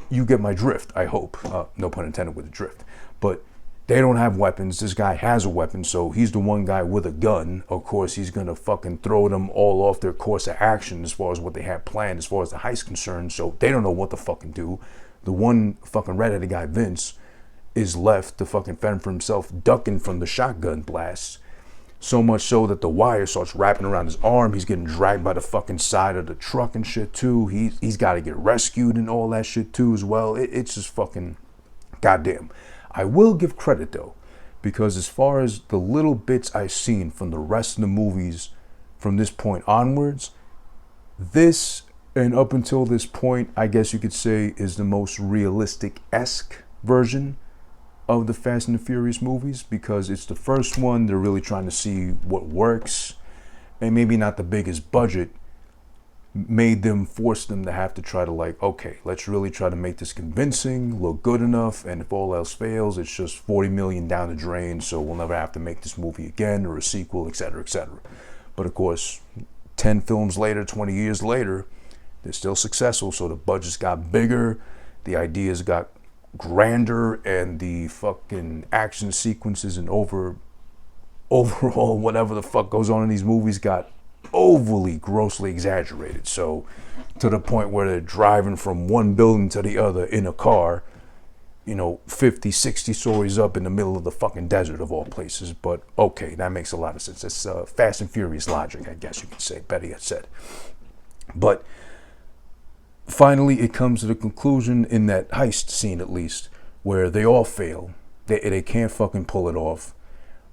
you get my drift, I hope. No pun intended with the drift. But they don't have weapons. This guy has a weapon, so he's the one guy with a gun. Of course, he's going to fucking throw them all off their course of action as far as what they had planned, as far as the heist concerned, so they don't know what to fucking do. The one fucking redheaded guy, Vince, is left to fucking fend for himself, ducking from the shotgun blasts. So much so that the wire starts wrapping around his arm. He's getting dragged by the fucking side of the truck and shit too. He's got to get rescued and all that shit too as well. It's just fucking goddamn. I will give credit though, because as far as the little bits I've seen from the rest of the movies from this point onwards, this and up until this point, I guess you could say, is the most realistic-esque version of the Fast and the Furious movies, because it's the first one. They're really trying to see what works, and maybe not the biggest budget forced them to have to try to like, okay, let's really try to make this convincing, look good enough, and if all else fails, it's just 40 million down the drain, so we'll never have to make this movie again, or a sequel, etc., etc. But of course, 10 films later, 20 years later, they're still successful, so the budgets got bigger, the ideas got grander, and the fucking action sequences and overall whatever the fuck goes on in these movies got overly grossly exaggerated. So to the point where they're driving from one building to the other in a car, 50, 60 stories up in the middle of the fucking desert of all places. But okay, that makes a lot of sense. It's Fast and Furious logic, I guess you could say, better yet said. But Finally, it comes to the conclusion in that heist scene, at least, where they all fail. They can't fucking pull it off.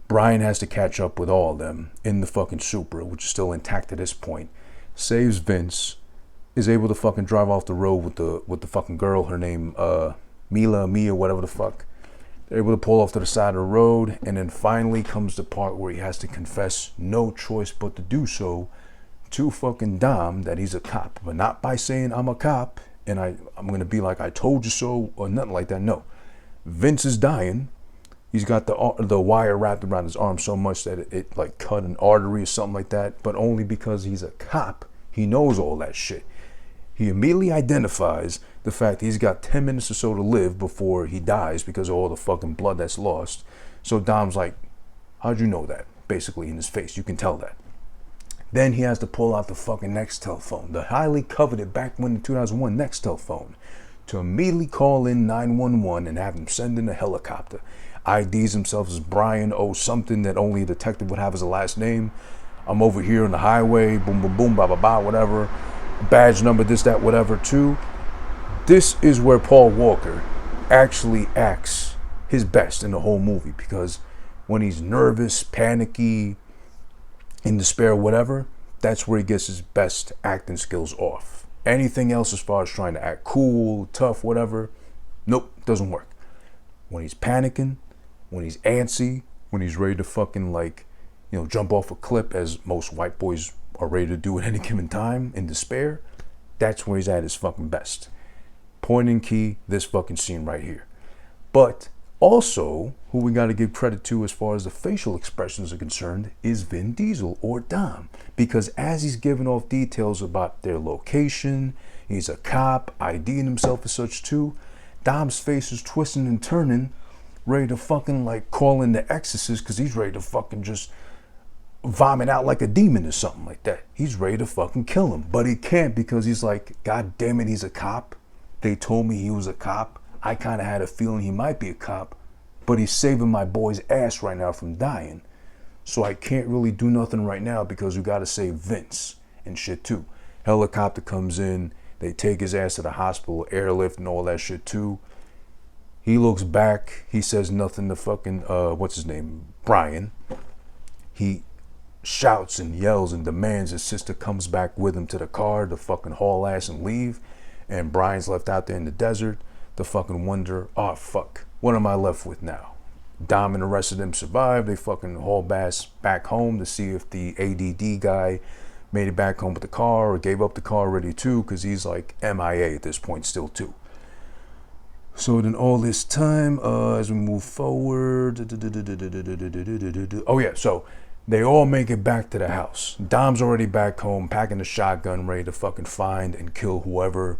Brian has to catch up with all of them in the fucking Supra, which is still intact at this point. Saves Vince, is able to fucking drive off the road with the fucking girl, her name Mia, whatever the fuck. They're able to pull off to the side of the road, and then finally comes the part where he has to confess, no choice but to do so, to fucking Dom that he's a cop, but not by saying I'm a cop and I'm gonna be like I told you so or nothing like that. No, Vince is dying. He's got the wire wrapped around his arm so much that it like cut an artery or something like that, but only because he's a cop. He knows all that shit. He immediately identifies the fact that he's got 10 minutes or so to live before he dies because of all the fucking blood that's lost. So Dom's like, how'd you know that? Basically in his face, you can tell that. Then he has to pull out the fucking Nextel phone, the highly coveted back when the 2001 Nextel phone, to immediately call in 911 and have him send in a helicopter. IDs himself as Brian O something that only a detective would have as a last name. I'm over here on the highway, boom, boom, boom, blah, blah, blah, whatever. Badge number, this, that, whatever, too. This is where Paul Walker actually acts his best in the whole movie, because when he's nervous, panicky, in despair, whatever, that's where he gets his best acting skills off. Anything else as far as trying to act cool, tough, whatever, nope, doesn't work. When he's panicking, when he's antsy, when he's ready to fucking jump off a cliff, as most white boys are ready to do at any given time in despair, that's where he's at his fucking best. Point and key, this fucking scene right here. But also, who we got to give credit to as far as the facial expressions are concerned is Vin Diesel, or Dom. Because as he's giving off details about their location, he's a cop, IDing himself as such too, Dom's face is twisting and turning, ready to fucking call in the exorcist, because he's ready to fucking just vomit out like a demon or something like that. He's ready to fucking kill him. But he can't, because he's like, God damn it, he's a cop. They told me he was a cop. I kind of had a feeling he might be a cop, but he's saving my boy's ass right now from dying. So I can't really do nothing right now because we got to save Vince and shit too. Helicopter comes in. They take his ass to the hospital, airlift and all that shit too. He looks back. He says nothing to fucking, what's his name? Brian. He shouts and yells and demands his sister comes back with him to the car to fucking haul ass and leave. And Brian's left out there in the desert to fucking wonder, oh fuck, what am I left with now? Dom and the rest of them survive. They fucking haul Bass back home to see if the ADD guy made it back home with the car or gave up the car already too, because he's like MIA at this point still too. So then all this time, as we move forward, oh yeah, so they all make it back to the house. Dom's already back home, packing a shotgun, ready to fucking find and kill whoever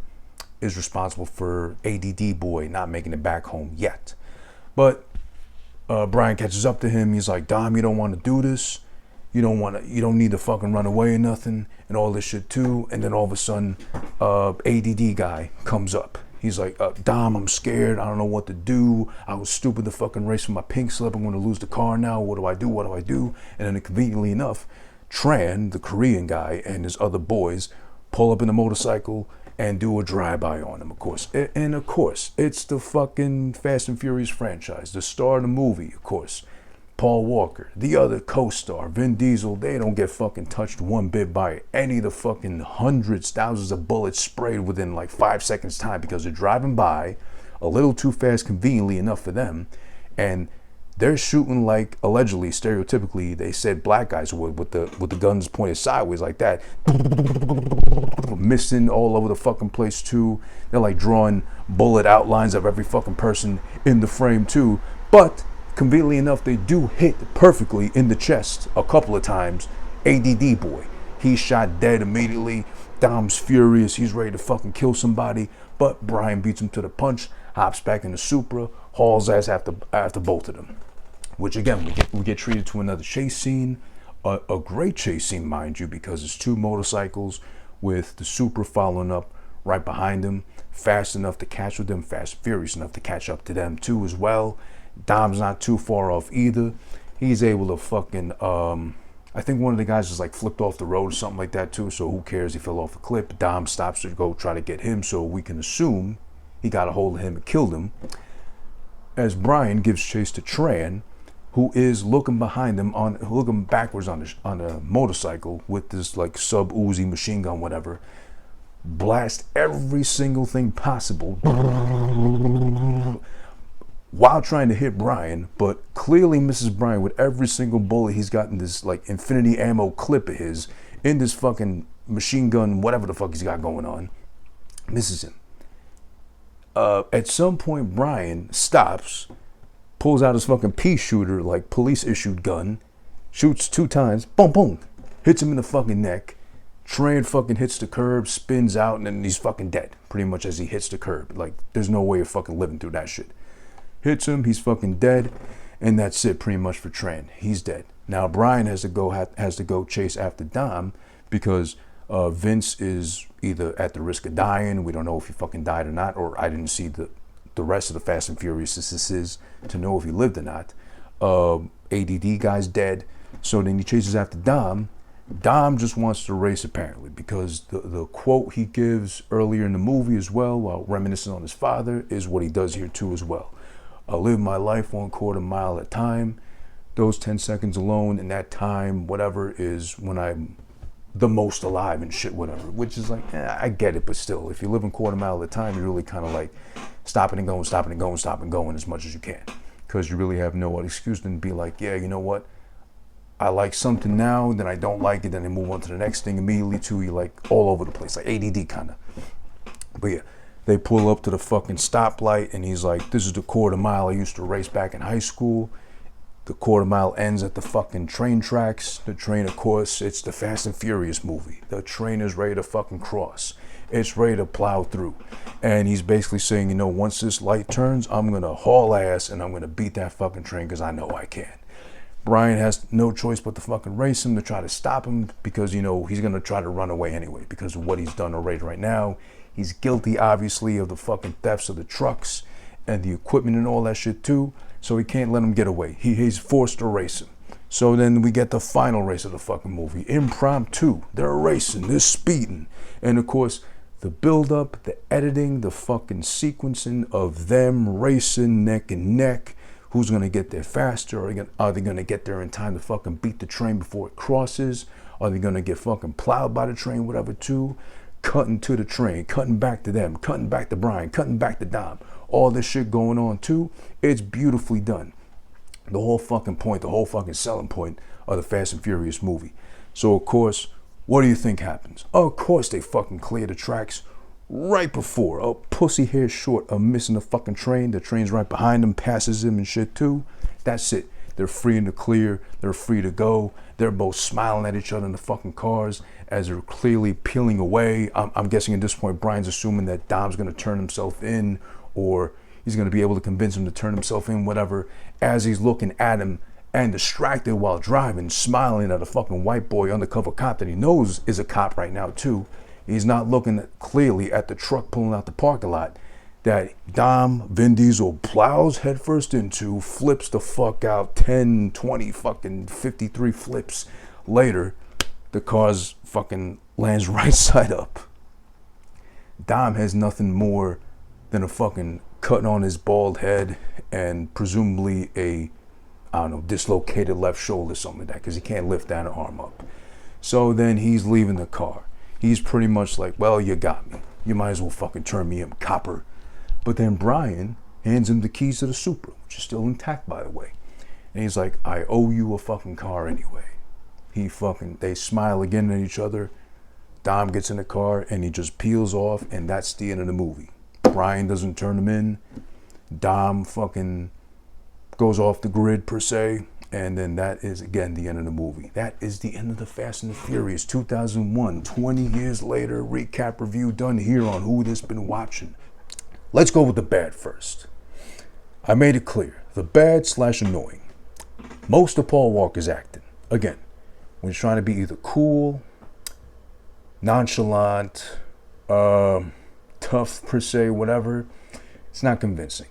is responsible for ADD boy not making it back home yet. But Brian catches up to him. He's like, Dom, you don't want to do this. You don't need to fucking run away or nothing and all this shit too. And then all of a sudden, ADD guy comes up. He's like, Dom, I'm scared. I don't know what to do. I was stupid to fucking race for my pink slip. I'm going to lose the car now. What do I do? What do I do? And then conveniently enough, Tran, the Korean guy, and his other boys pull up in a motorcycle and do a drive-by on him, of course. And of course, it's the fucking Fast and Furious franchise. The star of the movie, of course. Paul Walker, the other co-star, Vin Diesel, they don't get fucking touched one bit by any of the fucking hundreds, thousands of bullets sprayed within 5 seconds time, because they're driving by a little too fast, conveniently enough for them, and they're shooting allegedly, stereotypically, they said black guys would, with the guns pointed sideways like that, missing all over the fucking place too. They're drawing bullet outlines of every fucking person in the frame too. But conveniently enough, they do hit perfectly in the chest a couple of times. ADD boy, he's shot dead immediately. Dom's furious, he's ready to fucking kill somebody, but Brian beats him to the punch, hops back in the Supra, hauls ass after both of them. Which again, we get treated to another chase scene, a great chase scene, mind you, because it's two motorcycles with the Supra following up right behind them, fast enough to catch with them, fast furious enough to catch up to them too as well. Dom's not too far off either. He's able to fucking I think one of the guys just like flipped off the road or something like that too. So who cares? He fell off a cliff. Dom stops to go try to get him. So we can assume he got a hold of him and killed him. As Brian gives chase to Tran, who is looking behind him looking backwards on a motorcycle with this like sub-Uzi machine gun, whatever. Blast every single thing possible while trying to hit Brian, but clearly misses Brian with every single bullet he's got in this like infinity ammo clip of his in this fucking machine gun, whatever the fuck he's got going on. Misses him. At some point, Brian stops, pulls out his fucking pea shooter, like police issued gun, shoots 2 times, boom, boom, hits him in the fucking neck. Tran fucking hits the curb, spins out, and then he's fucking dead, pretty much as he hits the curb. Like, there's no way of fucking living through that shit. Hits him, he's fucking dead, and that's it pretty much for Tran. He's dead. Now Brian has to go chase after Dom because Vince is either at the risk of dying. We don't know if he fucking died or not, or I didn't see the rest of the Fast and Furious is to know if he lived or not. ADD guy's dead, so then he chases after Dom. Dom just wants to race apparently because the quote he gives earlier in the movie as well, while reminiscing on his father, is what he does here too as well. I live my life 1/4 mile at a time. Those 10 seconds alone in that time, whatever, is when I'm the most alive and shit, whatever. Which is like, I get it, but still, if you live in 1/4 mile at a time, you really kind of like stopping and going as much as you can. Because you really have no excuse than to be like, yeah, you know what? I like something now, then I don't like it, then I move on to the next thing immediately too. You're like all over the place, like ADD kind of. But yeah, they pull up to the fucking stoplight and he's like, this is the 1/4 mile I used to race back in high school. The 1/4 mile ends at the fucking train tracks. The train, of course, it's the Fast and Furious movie. The train is ready to fucking cross. It's ready to plow through. And he's basically saying, you know, once this light turns, I'm going to haul ass and I'm going to beat that fucking train because I know I can. Brian has no choice but to fucking race him to try to stop him because, you know, he's going to try to run away anyway because of what he's done already right now. He's guilty, obviously, of the fucking thefts of the trucks and the equipment and all that shit too. So he can't let him get away. He's forced to race him. So then we get the final race of the fucking movie. Impromptu. They're racing. They're speeding. And of course, the build-up, the editing, the fucking sequencing of them racing neck and neck. Who's going to get there faster? Are they going to get there in time to fucking beat the train before it crosses? Are they going to get fucking plowed by the train, whatever, too? Cutting to the train, cutting back to them, cutting back to Brian, cutting back to Dom. All this shit going on, too. It's beautifully done. The whole fucking point, the whole fucking selling point of the Fast and Furious movie. So, of course, what do you think happens? Of course they fucking clear the tracks right before a pussy hair short of missing the fucking train. The train's right behind them, passes him and shit too. That's it. They're free in the clear. They're free to go. They're both smiling at each other in the fucking cars as they're clearly peeling away. I'm guessing at this point, Brian's assuming that Dom's going to turn himself in, or he's going to be able to convince him to turn himself in, whatever, as he's looking at him and distracted while driving, smiling at a fucking white boy undercover cop that he knows is a cop right now too. He's not looking clearly at the truck pulling out the parking lot that Dom, Vin Diesel, plows headfirst into, flips the fuck out, 10, 20, fucking 53 flips later. The car's fucking lands right side up. Dom has nothing more than a fucking cut on his bald head and presumably a, I don't know, dislocated left shoulder, something like that, because he can't lift that arm up. So then he's leaving the car. He's pretty much like, well, you got me. You might as well fucking turn me in, copper. But then Brian hands him the keys to the Supra, which is still intact, by the way. And he's like, I owe you a fucking car anyway. They smile again at each other. Dom gets in the car and he just peels off, and that's the end of the movie. Brian doesn't turn him in. Dom fucking goes off the grid, per se. And then that is, again, the end of the movie. That is the end of the Fast and the Furious 2001. 20 years later, recap review done here on Who This Been Watching. Let's go with the bad first. I made it clear. The bad / annoying. Most of Paul Walker's acting. Again, when he's trying to be either cool, nonchalant, tough, per se, whatever, it's not convincing.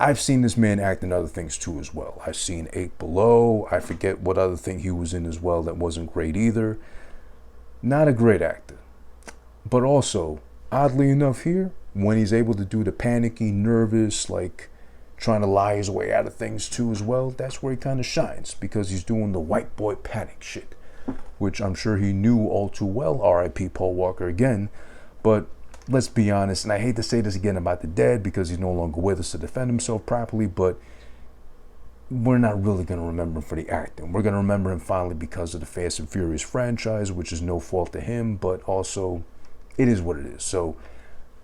I've seen this man act in other things too as well. I've seen Eight Below. I forget what other thing he was in as well that wasn't great either. Not a great actor. But also, oddly enough here, when he's able to do the panicky, nervous, like trying to lie his way out of things too as well, that's where he kind of shines, because he's doing the white boy panic shit, which I'm sure he knew all too well, R.I.P. Paul Walker again. But let's be honest, and I hate to say this again about the dead because he's no longer with us to defend himself properly, but we're not really going to remember him for the acting. We're going to remember him finally because of the Fast and Furious franchise, which is no fault to him, but also it is what it is. So,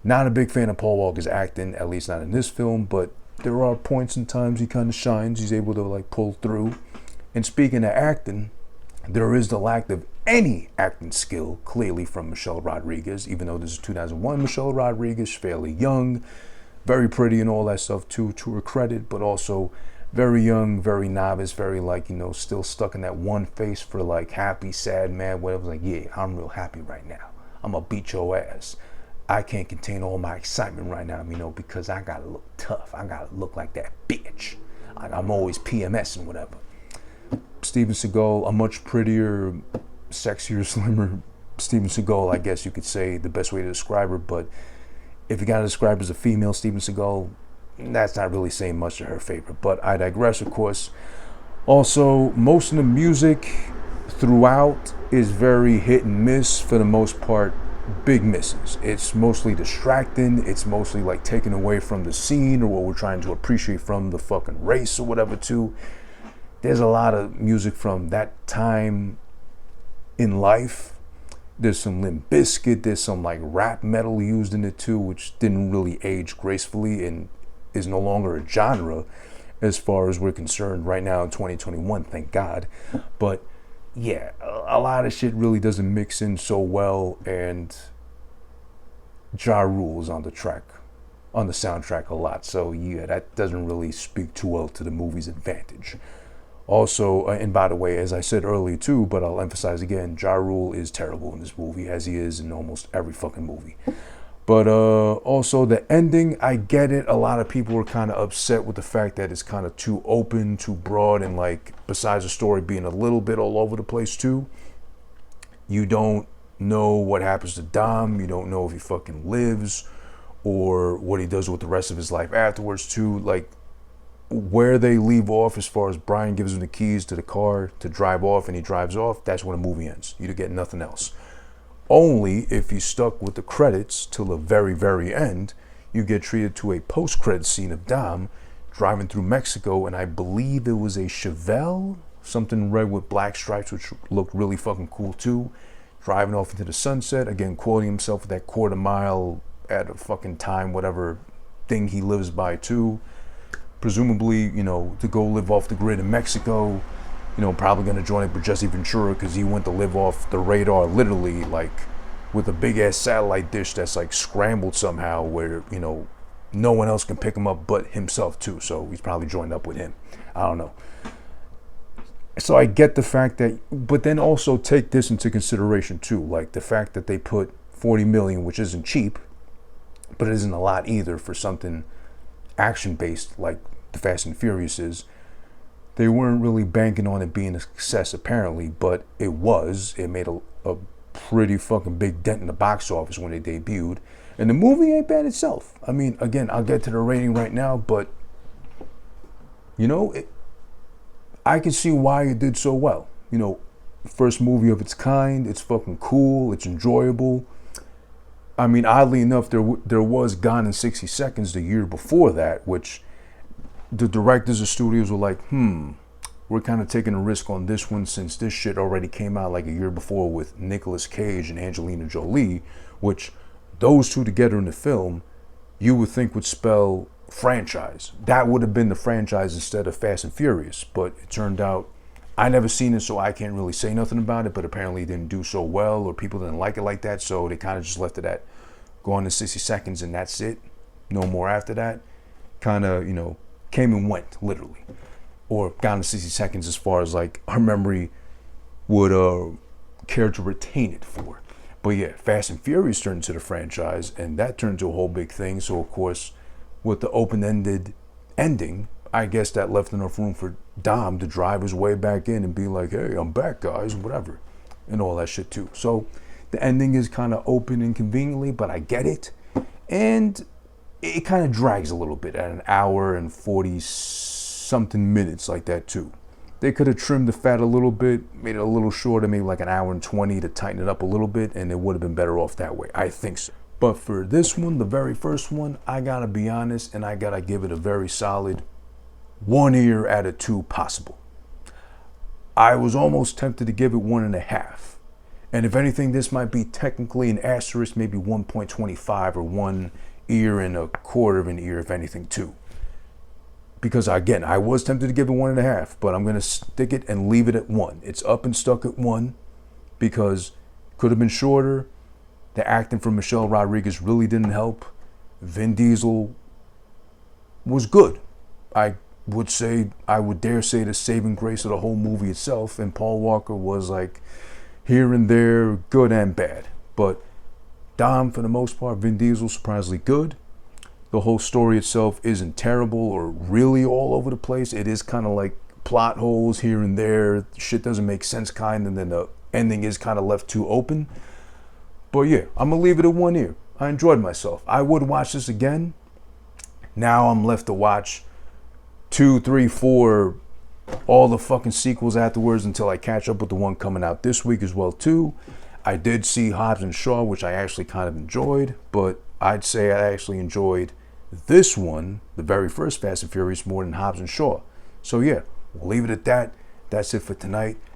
not a big fan of Paul Walker's acting, at least not in this film, but there are points and times he kind of shines. He's able to like pull through. And speaking of acting, there is the lack of any acting skill, clearly, from Michelle Rodriguez, even though this is 2001 Michelle Rodriguez, fairly young, very pretty and all that stuff too, to her credit, but also very young, very novice, very like, you know, still stuck in that one face for like happy, sad, mad, whatever. Like, yeah, I'm real happy right now. I'm gonna beat your ass. I can't contain all my excitement right now, you know, because I gotta look tough. I gotta look like that bitch. Like I'm always PMSing, whatever. Steven Seagal, a much prettier, sexier, slimmer Steven Seagal, I guess you could say, the best way to describe her. But if you gotta describe her as a female Steven Seagal, that's not really saying much to her favor. But I digress, of course. Also, most of the music throughout is very hit and miss. For the most part, big misses. It's mostly distracting. It's mostly like taken away from the scene or what we're trying to appreciate from the fucking race or whatever too. There's a lot of music from that time in life. There's some Limp Bizkit. There's some like rap metal used in it too, which didn't really age gracefully and is no longer a genre as far as we're concerned right now in 2021, thank God. But yeah, a lot of shit really doesn't mix in so well, and Ja Rule is on the track, on the soundtrack a lot. So yeah, that doesn't really speak too well to the movie's advantage. Also, and by the way, as I said earlier too, but I'll emphasize again, Ja Rule is terrible in this movie, as he is in almost every fucking movie. But also the ending, I get it. A lot of people were kind of upset with the fact that it's kind of too open, too broad, and like, besides the story being a little bit all over the place too, you don't know what happens to Dom. You don't know if he fucking lives or what he does with the rest of his life afterwards too. Like, where they leave off as far as Brian gives him the keys to the car to drive off and he drives off, that's when the movie ends. You get nothing else. Only if you stuck with the credits till the very, very end, you get treated to a post-credit scene of Dom driving through Mexico, and I believe it was a Chevelle, something red with black stripes, which looked really fucking cool too, driving off into the sunset, again quoting himself with that quarter mile at a fucking time, whatever thing he lives by too. Presumably, you know, to go live off the grid in Mexico, you know, probably going to join up with Jesse Ventura because he went to live off the radar literally, like with a big ass satellite dish that's like scrambled somehow where, you know, no one else can pick him up but himself too. So he's probably joined up with him. I don't know. So I get the fact that, but then also take this into consideration too, like the fact that they put 40 million, which isn't cheap, but it isn't a lot either for something action based like the Fast and Furious is. They weren't really banking on it being a success apparently, but it was. It made a pretty fucking big dent in the box office when it debuted. And the movie ain't bad itself. I mean, again, I'll get to the rating right now, but you know, I can see why it did so well. You know, first movie of its kind. It's fucking cool. It's enjoyable. I mean, oddly enough, there was Gone in 60 Seconds the year before that, which the directors of studios were like, we're kind of taking a risk on this one since this shit already came out like a year before with Nicolas Cage and Angelina Jolie, which those two together in the film, you would think would spell franchise. That would have been the franchise instead of Fast and Furious, but it turned out, I never seen it, so I can't really say nothing about it, but apparently it didn't do so well or people didn't like it like that, so they kind of just left it at Gone in 60 Seconds and that's it. No more after that. Kind of, you know, came and went, literally. Or Gone in 60 Seconds as far as like our memory would care to retain it for. But yeah, Fast and Furious turned into the franchise, and that turned into a whole big thing. So of course, with the open-ended ending, I guess that left enough room for Dom to drive his way back in and be like, hey, I'm back, guys, whatever, and all that shit too. So the ending is kind of open inconveniently, but I get it. And it kind of drags a little bit at an hour and 40 something minutes like that too. They could have trimmed the fat a little bit, made it a little shorter, maybe like an hour and 20 to tighten it up a little bit, and it would have been better off that way. I think so. But for this one, the very first one, I gotta be honest, and I gotta give it a very solid 1 ear out of 2 possible. I was almost tempted to give it 1.5. And if anything, this might be technically an asterisk, maybe 1.25 or 1 ear and a quarter of an ear, if anything, too. Because again, I was tempted to give it 1.5, but I'm gonna stick it and leave it at 1. It's up and stuck at 1 because it could have been shorter. The acting from Michelle Rodriguez really didn't help. Vin Diesel was good. I would dare say the saving grace of the whole movie itself. And Paul Walker was like here and there, good and bad. But Dom, for the most part, Vin Diesel, surprisingly good. The whole story itself isn't terrible or really all over the place. It is kind of like plot holes here and there. Shit doesn't make sense kind, and then the ending is kind of left too open. But yeah, I'm gonna leave it at 1 ear. I enjoyed myself. I would watch this again. Now I'm left to watch 2, 3, 4, all the fucking sequels afterwards until I catch up with the one coming out this week as well too. I did see Hobbs and Shaw, which I actually kind of enjoyed, but I'd say I actually enjoyed this one, the very first Fast and Furious, more than Hobbs and Shaw. So yeah, we'll leave it at that. That's it for tonight.